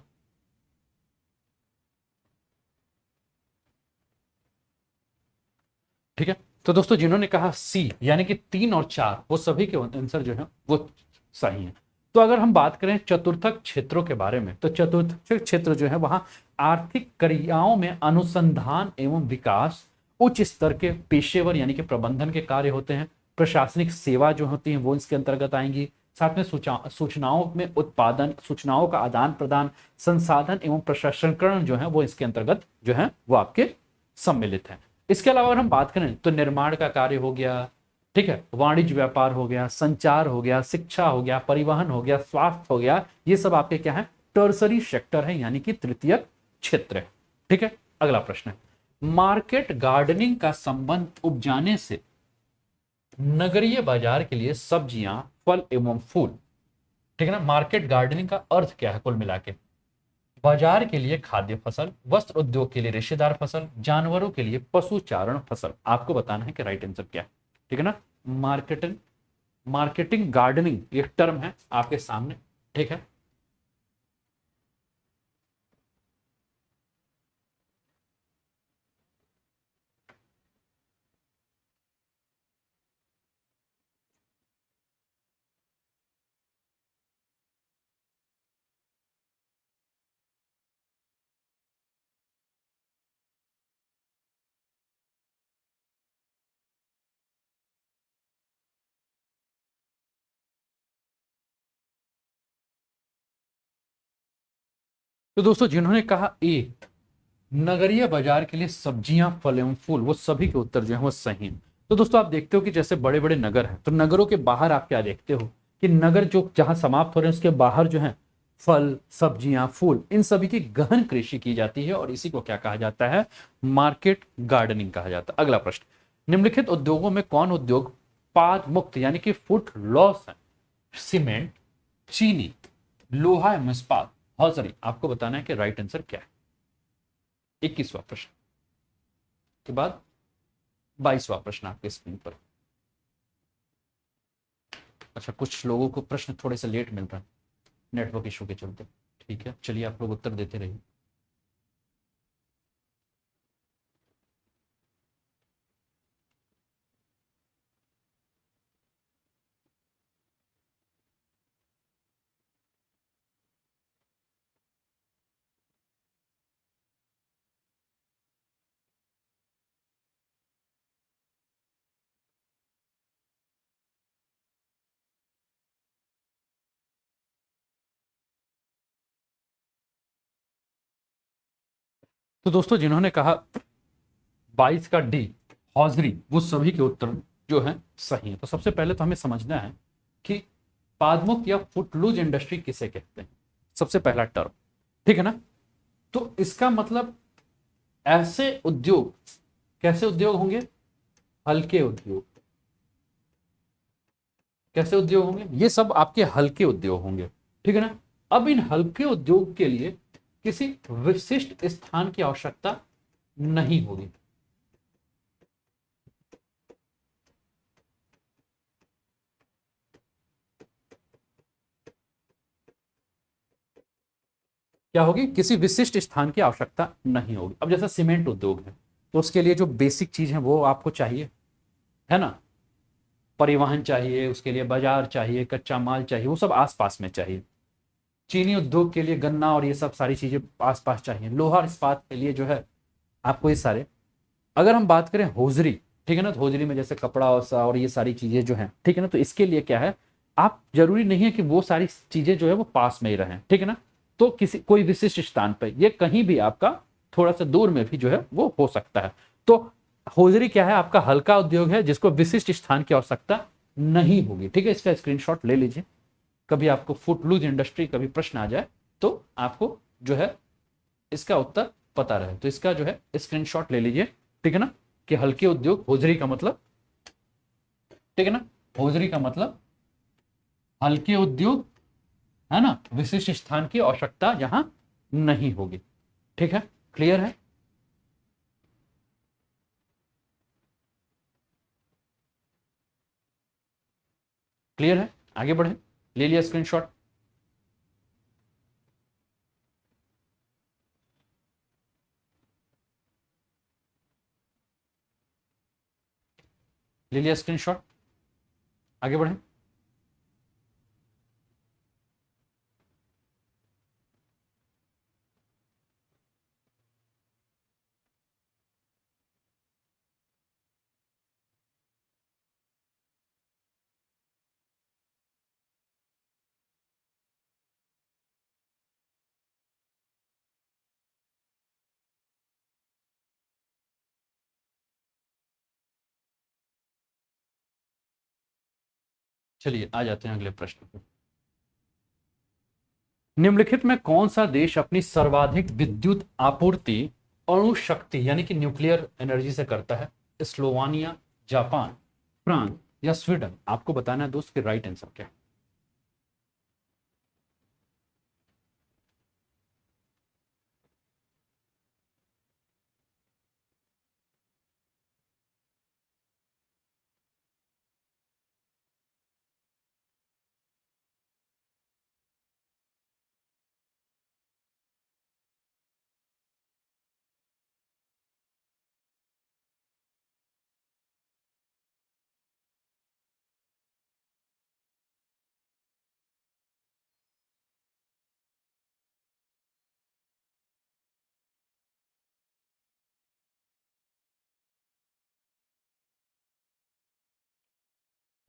ठीक है, तो दोस्तों जिन्होंने कहा सी यानी कि 3 और 4, वो सभी के आंसर जो है वो सही है। तो अगर हम बात करें चतुर्थक क्षेत्रों के बारे में, तो चतुर्थक क्षेत्र जो है वहां आर्थिक क्रियाओं में अनुसंधान एवं विकास, उच्च स्तर के पेशेवर यानी कि प्रबंधन के कार्य होते हैं, प्रशासनिक सेवा जो होती है वो इसके अंतर्गत आएंगी, साथ में सूचनाओं में उत्पादन, सूचनाओं का आदान प्रदान, संसाधन एवं प्रशासनकरण जो है वो इसके अंतर्गत जो है वो आपके सम्मिलित है। इसके अलावा अगर हम बात करें तो निर्माण का कार्य हो गया, ठीक है, वाणिज्य व्यापार हो गया, संचार हो गया, शिक्षा हो गया, परिवहन हो गया, स्वास्थ्य हो गया, ये सब आपके क्या है, टर्सरी सेक्टर है यानी कि तृतीयक क्षेत्र है। ठीक है, अगला प्रश्न है, मार्केट गार्डनिंग का संबंध उपजाने से नगरीय बाजार के लिए सब्जियां, फल एवं फूल, ठीक है ना, मार्केट गार्डनिंग का अर्थ क्या है कुल मिला के, बाजार के लिए खाद्य फसल, वस्त्र उद्योग के लिए रेशेदार फसल, जानवरों के लिए पशु चारण फसल। आपको बताना है कि राइट आंसर क्या है, ठीक है ना। मार्केटिंग, मार्केटिंग गार्डनिंग एक टर्म है आपके सामने, ठीक है। तो दोस्तों जिन्होंने कहा ए नगरीय बाजार के लिए सब्जियां फल एवं फूल, वो सभी के उत्तर जो है वो सही हैं। तो दोस्तों आप देखते हो कि जैसे बड़े बड़े नगर हैं, तो नगरों के बाहर आप क्या देखते हो कि नगर जो जहां समाप्त हो रहे हैं उसके बाहर जो है फल सब्जियां फूल इन सभी की गहन कृषि की जाती है, और इसी को क्या कहा जाता है, मार्केट गार्डनिंग कहा जाता है। अगला प्रश्न, निम्नलिखित उद्योगों में कौन उद्योग पाद मुक्त यानी कि फुट लॉस है, सीमेंट, चीनी, लोहा एवं इस्पात, हौजरी। आपको बताना है कि राइट आंसर क्या है। 21वां प्रश्न के बाद 22वां प्रश्न आपके स्क्रीन पर। अच्छा, कुछ लोगों को प्रश्न थोड़े से लेट मिल रहा है नेटवर्क इशू के चलते। ठीक है, चलिए आप लोग उत्तर देते रहिए। तो दोस्तों जिन्होंने कहा 22 का डी हौजरी, वो सभी के उत्तर जो है सही है। तो सबसे पहले तो हमें समझना है कि पादमुख या फुटलूज इंडस्ट्री किसे कहते हैं, सबसे पहला टर्म। ठीक है ना। तो इसका मतलब ऐसे उद्योग, कैसे उद्योग होंगे, हल्के उद्योग। कैसे उद्योग होंगे, ये सब आपके हल्के उद्योग होंगे। ठीक है ना। अब इन हल्के उद्योग के लिए किसी विशिष्ट स्थान की आवश्यकता नहीं होगी। क्या होगी, किसी विशिष्ट स्थान की आवश्यकता नहीं होगी। अब जैसा सीमेंट उद्योग है, तो उसके लिए जो बेसिक चीज है वो आपको चाहिए, है ना। परिवहन चाहिए, उसके लिए बाजार चाहिए, कच्चा माल चाहिए, वो सब आसपास में चाहिए। चीनी उद्योग के लिए गन्ना और ये सब सारी चीजें आसपास चाहिए। लोहा इस्पात के लिए जो है आपको ये सारे। अगर हम बात करें होजरी, ठीक है ना, तो होजरी में जैसे कपड़ा और ये सारी चीजें जो है, ठीक है ना, तो इसके लिए क्या है, आप जरूरी नहीं है कि वो सारी चीजें जो है वो पास में ही रहें। ठीक है ना। तो किसी कोई विशिष्ट स्थान पर, ये कहीं भी आपका थोड़ा सा दूर में भी जो है वो हो सकता है। तो होजरी क्या है, आपका हल्का उद्योग है जिसको विशिष्ट स्थान की आवश्यकता नहीं होगी। ठीक है, इसका स्क्रीनशॉट ले लीजिए। कभी आपको फुटलूज इंडस्ट्री कभी प्रश्न आ जाए तो आपको जो है इसका उत्तर पता रहे, तो इसका जो है स्क्रीनशॉट ले लीजिए। ठीक है ना, कि हल्के उद्योग होजरी का मतलब, ठीक है ना, होजरी का मतलब हल्के उद्योग, है ना, विशिष्ट स्थान की आवश्यकता जहां नहीं होगी। ठीक है, क्लियर है। क्लियर है, आगे बढ़े। ले लिया स्क्रीनशॉट। ले लिया स्क्रीनशॉट, आगे बढ़े। चलिए आ जाते हैं अगले प्रश्न पर। निम्नलिखित में कौन सा देश अपनी सर्वाधिक विद्युत आपूर्ति अणु शक्ति यानी कि न्यूक्लियर एनर्जी से करता है? स्लोवानिया, जापान, फ्रांस या स्वीडन? आपको बताना है दोस्त कि राइट आंसर क्या है।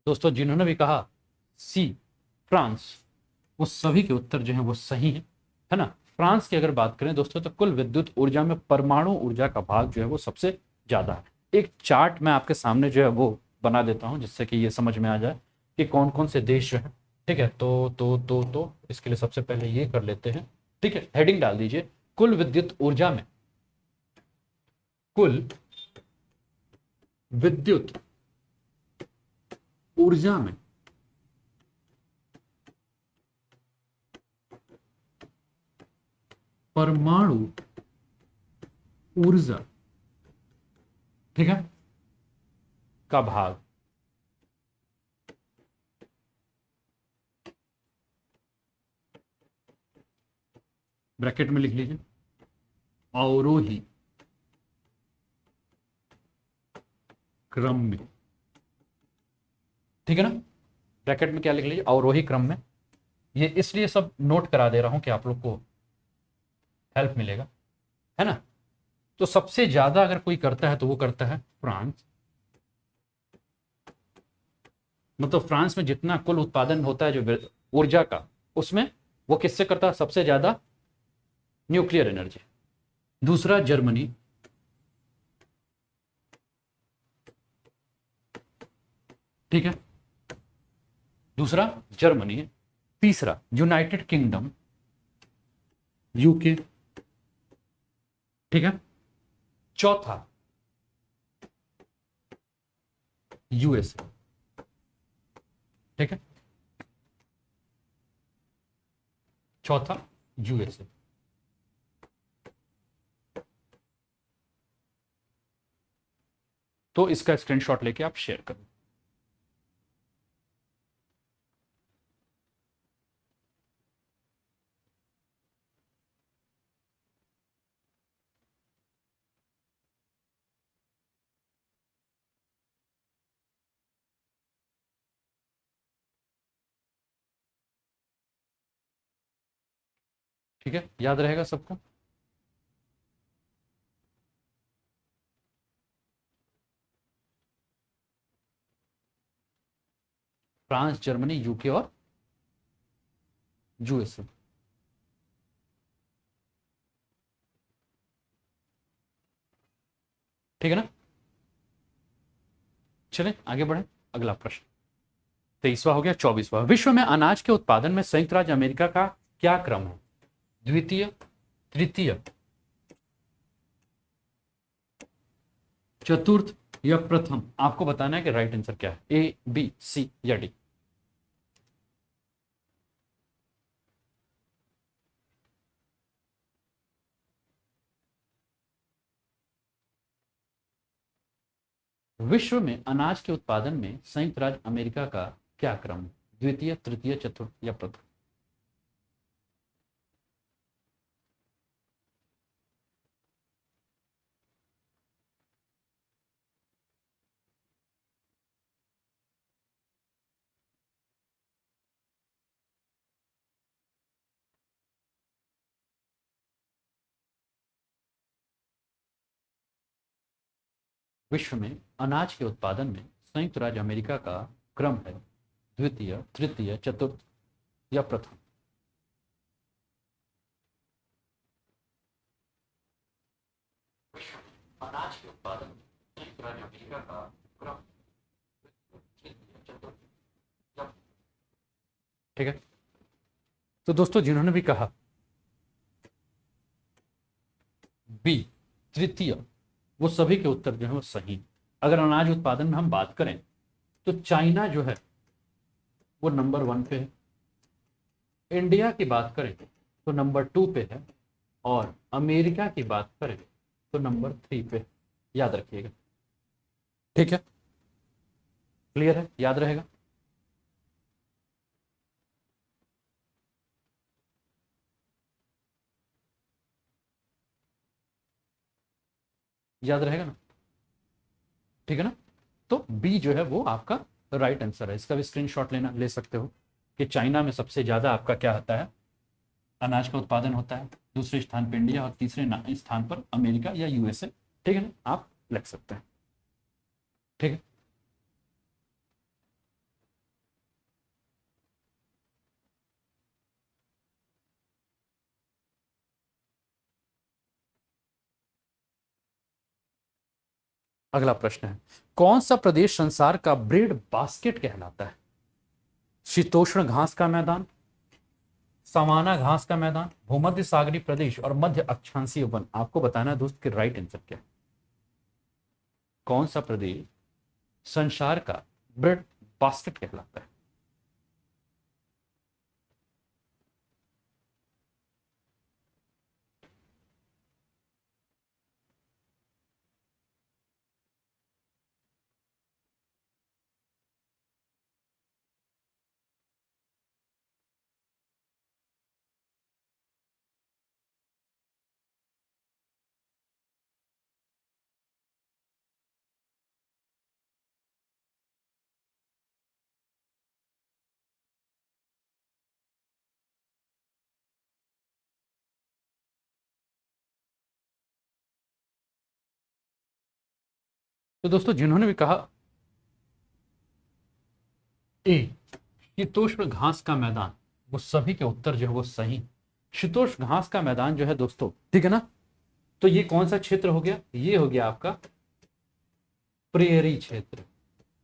दोस्तों जिन्होंने भी कहा सी फ्रांस, वो सभी के उत्तर जो है वो सही है ना। फ्रांस की अगर बात करें दोस्तों, तो कुल विद्युत ऊर्जा में परमाणु ऊर्जा का भाग जो है वो सबसे ज्यादा है। एक चार्ट मैं आपके सामने जो है वो बना देता हूं, जिससे कि ये समझ में आ जाए कि कौन कौन से देश जो है। ठीक है, तो इसके लिए सबसे पहले ये कर लेते हैं। ठीक है, हेडिंग डाल दीजिए, कुल विद्युत ऊर्जा में, कुल विद्युत ऊर्जा में परमाणु ऊर्जा, ठीक है, का भाग। ब्रैकेट में लिख लीजिए अवरोही क्रम में, ठीक है ना। ब्रैकेट में क्या लिख लीजिए, अवरोही क्रम में। ये इसलिए सब नोट करा दे रहा हूं कि आप लोग को हेल्प मिलेगा, है ना। तो सबसे ज्यादा अगर कोई करता है तो वो करता है फ्रांस। मतलब फ्रांस में जितना कुल उत्पादन होता है जो ऊर्जा का, उसमें वो किससे करता है सबसे ज्यादा, न्यूक्लियर एनर्जी। दूसरा जर्मनी, ठीक है, दूसरा जर्मनी है। तीसरा यूनाइटेड किंगडम, यूके, ठीक है। चौथा यूएसए, ठीक है। चौथा यूएसए। तो इसका स्क्रीनशॉट लेके आप शेयर करें। ठीक है, याद रहेगा सबको। फ्रांस, जर्मनी, यूके और यूएसए। ठीक है ना। चलें आगे बढ़े, अगला प्रश्न। 23वां हो गया। 24वां, विश्व में अनाज के उत्पादन में संयुक्त राज्य अमेरिका का क्या क्रम है? द्वितीय, तृतीय, चतुर्थ या प्रथम? आपको बताना है कि राइट आंसर क्या है, ए बी सी या डी। विश्व में अनाज के उत्पादन में संयुक्त राज्य अमेरिका का क्या क्रम है? द्वितीय, तृतीय, चतुर्थ या प्रथम? विश्व में अनाज के उत्पादन में संयुक्त राज्य अमेरिका का क्रम है द्वितीय, तृतीय, चतुर्थ या प्रथम? अनाज के उत्पादन में संयुक्त राज्य अमेरिका का क्रम, तृतीय, चतुर्थ या, ठीक है। तो दोस्तों जिन्होंने भी कहा बी तृतीय, वो सभी के उत्तर जो है वो सही। अगर अनाज उत्पादन में हम बात करें तो चाइना जो है वो नंबर 1 पे है। इंडिया की बात करें तो नंबर 2 पे है। और अमेरिका की बात करें तो नंबर 3 पे है। याद रखिएगा, ठीक है। क्लियर है, याद रहेगा। याद रहेगा ना, ठीक है ना। तो बी जो है वो आपका राइट आंसर है। इसका भी स्क्रीनशॉट लेना ले सकते हो कि चाइना में सबसे ज्यादा आपका क्या होता है, अनाज का उत्पादन होता है। दूसरे स्थान पर इंडिया और तीसरे स्थान पर अमेरिका या यूएसए, ठीक है ना, आप लिख सकते हैं, ठीक है। अगला प्रश्न है, कौन सा प्रदेश संसार का ब्रेड बास्केट कहलाता है? शीतोष्ण घास का मैदान, सवाना घास का मैदान, भूमध्य सागरीय प्रदेश और मध्य अक्षांशीय वन? आपको बताना है दोस्त कि राइट आंसर क्या है। कौन सा प्रदेश संसार का ब्रेड बास्केट कहलाता है? तो दोस्तों जिन्होंने भी कहा ए शीतोष्ण घास का मैदान, वो सभी के उत्तर जो है वो सही। शीतोष्ण घास का मैदान जो है दोस्तों, ठीक है ना, तो ये कौन सा क्षेत्र हो गया, ये हो गया आपका प्रेयरी क्षेत्र।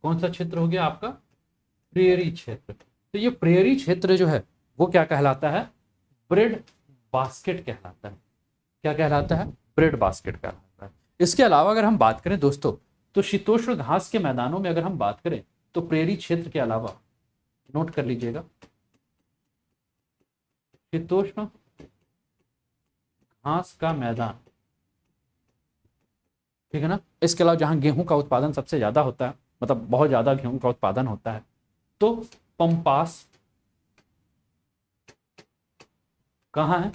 कौन सा क्षेत्र हो गया आपका, प्रेयरी क्षेत्र। तो ये प्रेयरी क्षेत्र जो है वो क्या कहलाता है, ब्रेड बास्केट कहलाता है। क्या कहलाता है, ब्रेड बास्केट कहलाता है। इसके अलावा अगर हम बात करें दोस्तों, तो शीतोष्ण घास के मैदानों में अगर हम बात करें तो प्रेयरी क्षेत्र के अलावा, नोट कर लीजिएगा, शीतोष्ण घास का मैदान, ठीक है ना, इसके अलावा जहां गेहूं का उत्पादन सबसे ज्यादा होता है, मतलब बहुत ज्यादा गेहूं का उत्पादन होता है, तो पंपास कहां है,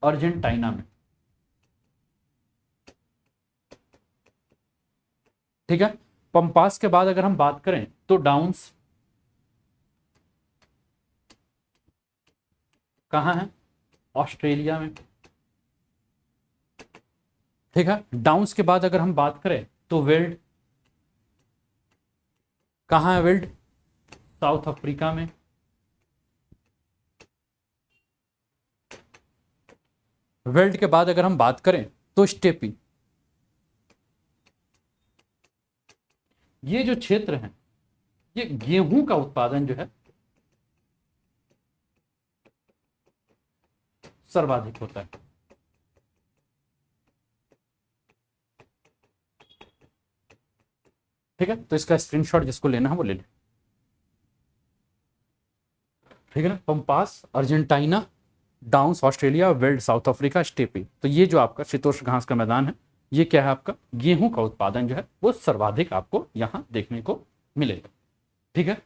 अर्जेंटीना में, ठीक है। पंपास के बाद अगर हम बात करें तो डाउन्स कहां है, ऑस्ट्रेलिया में, ठीक है। डाउन्स के बाद अगर हम बात करें तो वेल्ड कहां है, वेल्ड साउथ अफ्रीका में, वेल्ड के बाद अगर हम बात करें तो स्टेपी। ये जो क्षेत्र है ये गेहूं का उत्पादन जो है सर्वाधिक होता है, ठीक है। तो इसका स्क्रीनशॉट जिसको लेना है वो ले ले, ठीक है ना। Pampas Argentina, downs Australia, weld south Africa, steppe. तो ये जो आपका शीतोष्ण घास का मैदान है, ये क्या है आपका, गेहूं का उत्पादन जो है वो सर्वाधिक आपको यहां देखने को मिलेगा, ठीक है।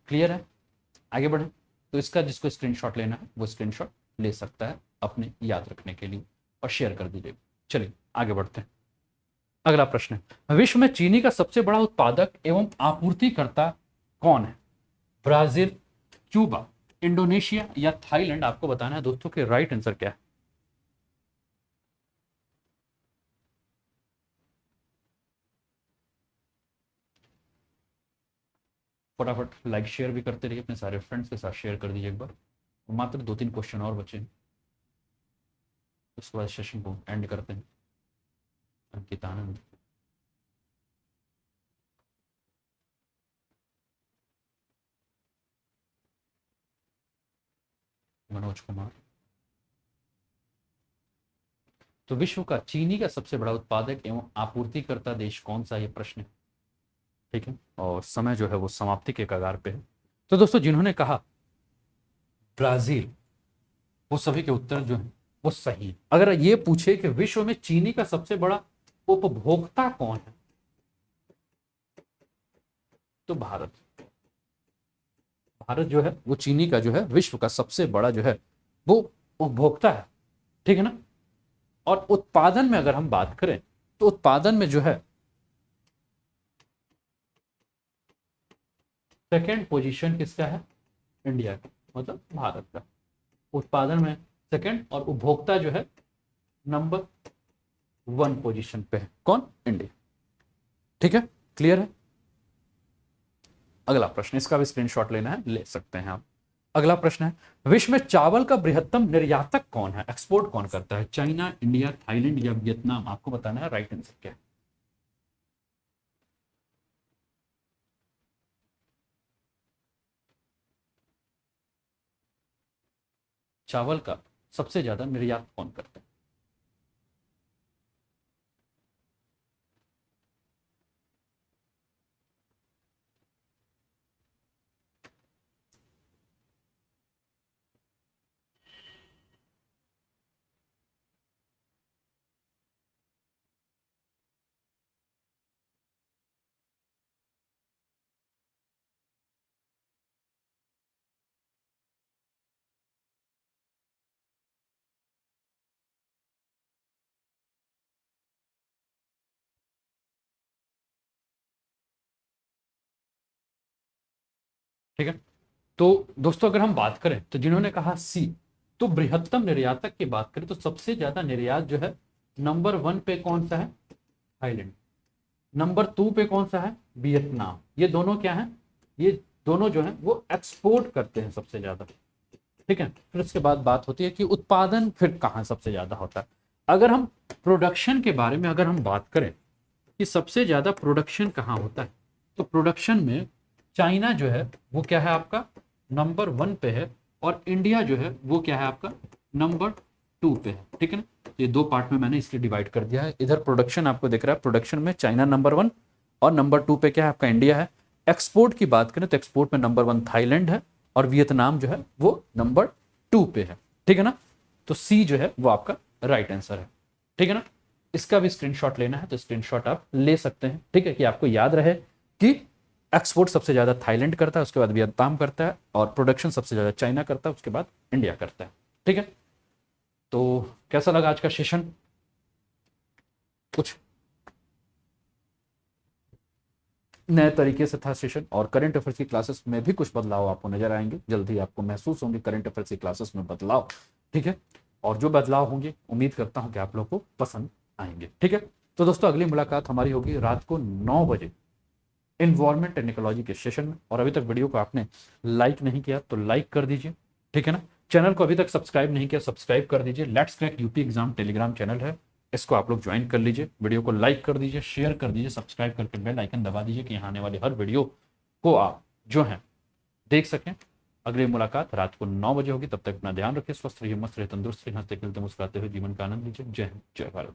क्लियर है, आगे बढ़े। तो इसका जिसको स्क्रीनशॉट लेना है वो स्क्रीनशॉट ले सकता है अपने याद रखने के लिए और शेयर कर दीजिएगा। चलिए आगे बढ़ते हैं। अगला प्रश्न है, विश्व में चीनी का सबसे बड़ा उत्पादक एवं आपूर्तिकर्ता कौन है, ब्राजील, क्यूबा, इंडोनेशिया या थाईलैंड। आपको बताना है दोस्तों कि राइट आंसर क्या है। फटाफट लाइक शेयर भी करते रहिए, अपने सारे फ्रेंड्स के साथ शेयर कर दीजिए एक बार। मात्र 2-3 क्वेश्चन और बचे हैं, उसके बाद सेशन को एंड करते हैं। अंकित आनंद, मनोज कुमार। तो विश्व का चीनी का सबसे बड़ा उत्पादक एवं आपूर्तिकर्ता देश कौन सा, ये प्रश्न है, ठीक है। और समय जो है वो समाप्ति के कगार पे है। तो दोस्तों जिन्होंने कहा ब्राजील, वो सभी के उत्तर जो है वो सही है। अगर ये पूछे कि विश्व में चीनी का सबसे बड़ा उपभोक्ता कौन है, तो भारत। भारत जो है वो चीनी का जो है विश्व का सबसे बड़ा जो है वो उपभोक्ता है, ठीक है ना। और उत्पादन में अगर हम बात करें तो उत्पादन में जो है सेकेंड पोजीशन किसका है, इंडिया का, मतलब भारत का। उत्पादन में सेकेंड और उपभोक्ता जो है नंबर 1 पोजीशन पे है, कौन, इंडिया, ठीक है। क्लियर है। अगला प्रश्न, इसका भी स्क्रीनशॉट लेना है, ले सकते हैं आप। अगला प्रश्न है, विश्व में चावल का बृहत्तम निर्यातक कौन है, एक्सपोर्ट कौन करता है, चाइना, इंडिया, थाईलैंड या वियतनाम। आपको बताना है राइट आंसर क्या है। चावल का सबसे ज्यादा निर्यात कौन करता है। ठीक है। तो दोस्तों अगर हम बात करें तो जिन्होंने कहा सी, तो बृहत्तम निर्यातक की बात करें तो सबसे ज्यादा निर्यात जो है नंबर 1 पे कौन सा है? थाईलैंड। नंबर 2 पे कौन सा है? वियतनाम। ये दोनों क्या है? ये दोनों जो है वो एक्सपोर्ट करते हैं सबसे ज्यादा। ठीक है, फिर उसके बाद बात होती है कि उत्पादन फिर कहाँ सबसे ज्यादा होता है। अगर हम प्रोडक्शन के बारे में अगर हम बात करें कि सबसे ज्यादा प्रोडक्शन कहाँ होता है, तो प्रोडक्शन में चाइना जो है वो क्या है आपका? नंबर 1 पे है। और इंडिया जो है वो क्या है आपका? नंबर 2 पे है। ठीक है ना, ये दो पार्ट में मैंने इसलिए डिवाइड कर दिया है। इधर प्रोडक्शन आपको दिख रहा है, प्रोडक्शन में चाइना नंबर 1 और नंबर 2 पे क्या है आपका? इंडिया है। एक्सपोर्ट की बात करें तो एक्सपोर्ट में नंबर 1 थाईलैंड है और वियतनाम जो है वो नंबर 2 पे है। ठीक है ना, तो सी जो है वो आपका राइट आंसर है। ठीक है ना, इसका भी स्क्रीनशॉट लेना है तो स्क्रीनशॉट आप ले सकते हैं। ठीक है, कि आपको याद रहे कि एक्सपोर्ट सबसे ज्यादा थाईलैंड करता है, उसके बाद वियतनाम करता है, और प्रोडक्शन सबसे ज्यादा चाइना करता है, उसके बाद इंडिया करता है। ठीक है, तो कैसा लगा आज का सेशन? कुछ नए तरीके से था सेशन, और करंट अफेयर्स की क्लासेस में भी कुछ बदलाव आपको नजर आएंगे। जल्दी आपको महसूस होंगे करंट अफेयर्स की क्लासेस में बदलाव। ठीक है, और जो बदलाव होंगे उम्मीद करता हूं कि आप लोग को पसंद आएंगे। ठीक है, तो दोस्तों अगली मुलाकात हमारी होगी रात को 9 बजे इन्वायरमेंट एंड इकोलॉजी के सेशन में। और अभी तक वीडियो को आपने लाइक नहीं किया तो लाइक कर दीजिए। ठीक है ना, चैनल को अभी तक सब्सक्राइब नहीं किया, सब्सक्राइब कर दीजिए। Let's crack UP exam Telegram channel है, इसको आप लोग ज्वाइन कर लीजिए। वीडियो को लाइक कर दीजिए, शेयर कर दीजिए, सब्सक्राइब करके बेल आइकन दबा दीजिए कि यहाँ आने वाली हर वीडियो को आप जो है देख सकें। अगली मुलाकात रात को 9 बजे होगी। तब तक अपना ध्यान रखिए, स्वस्थ रहिए, मस्त रहिए, तंदुरुस्त रहिए, हंसते खेलते मुस्कुराते हुए जीवन का आनंद लीजिए। जय हिंद, जय भारत।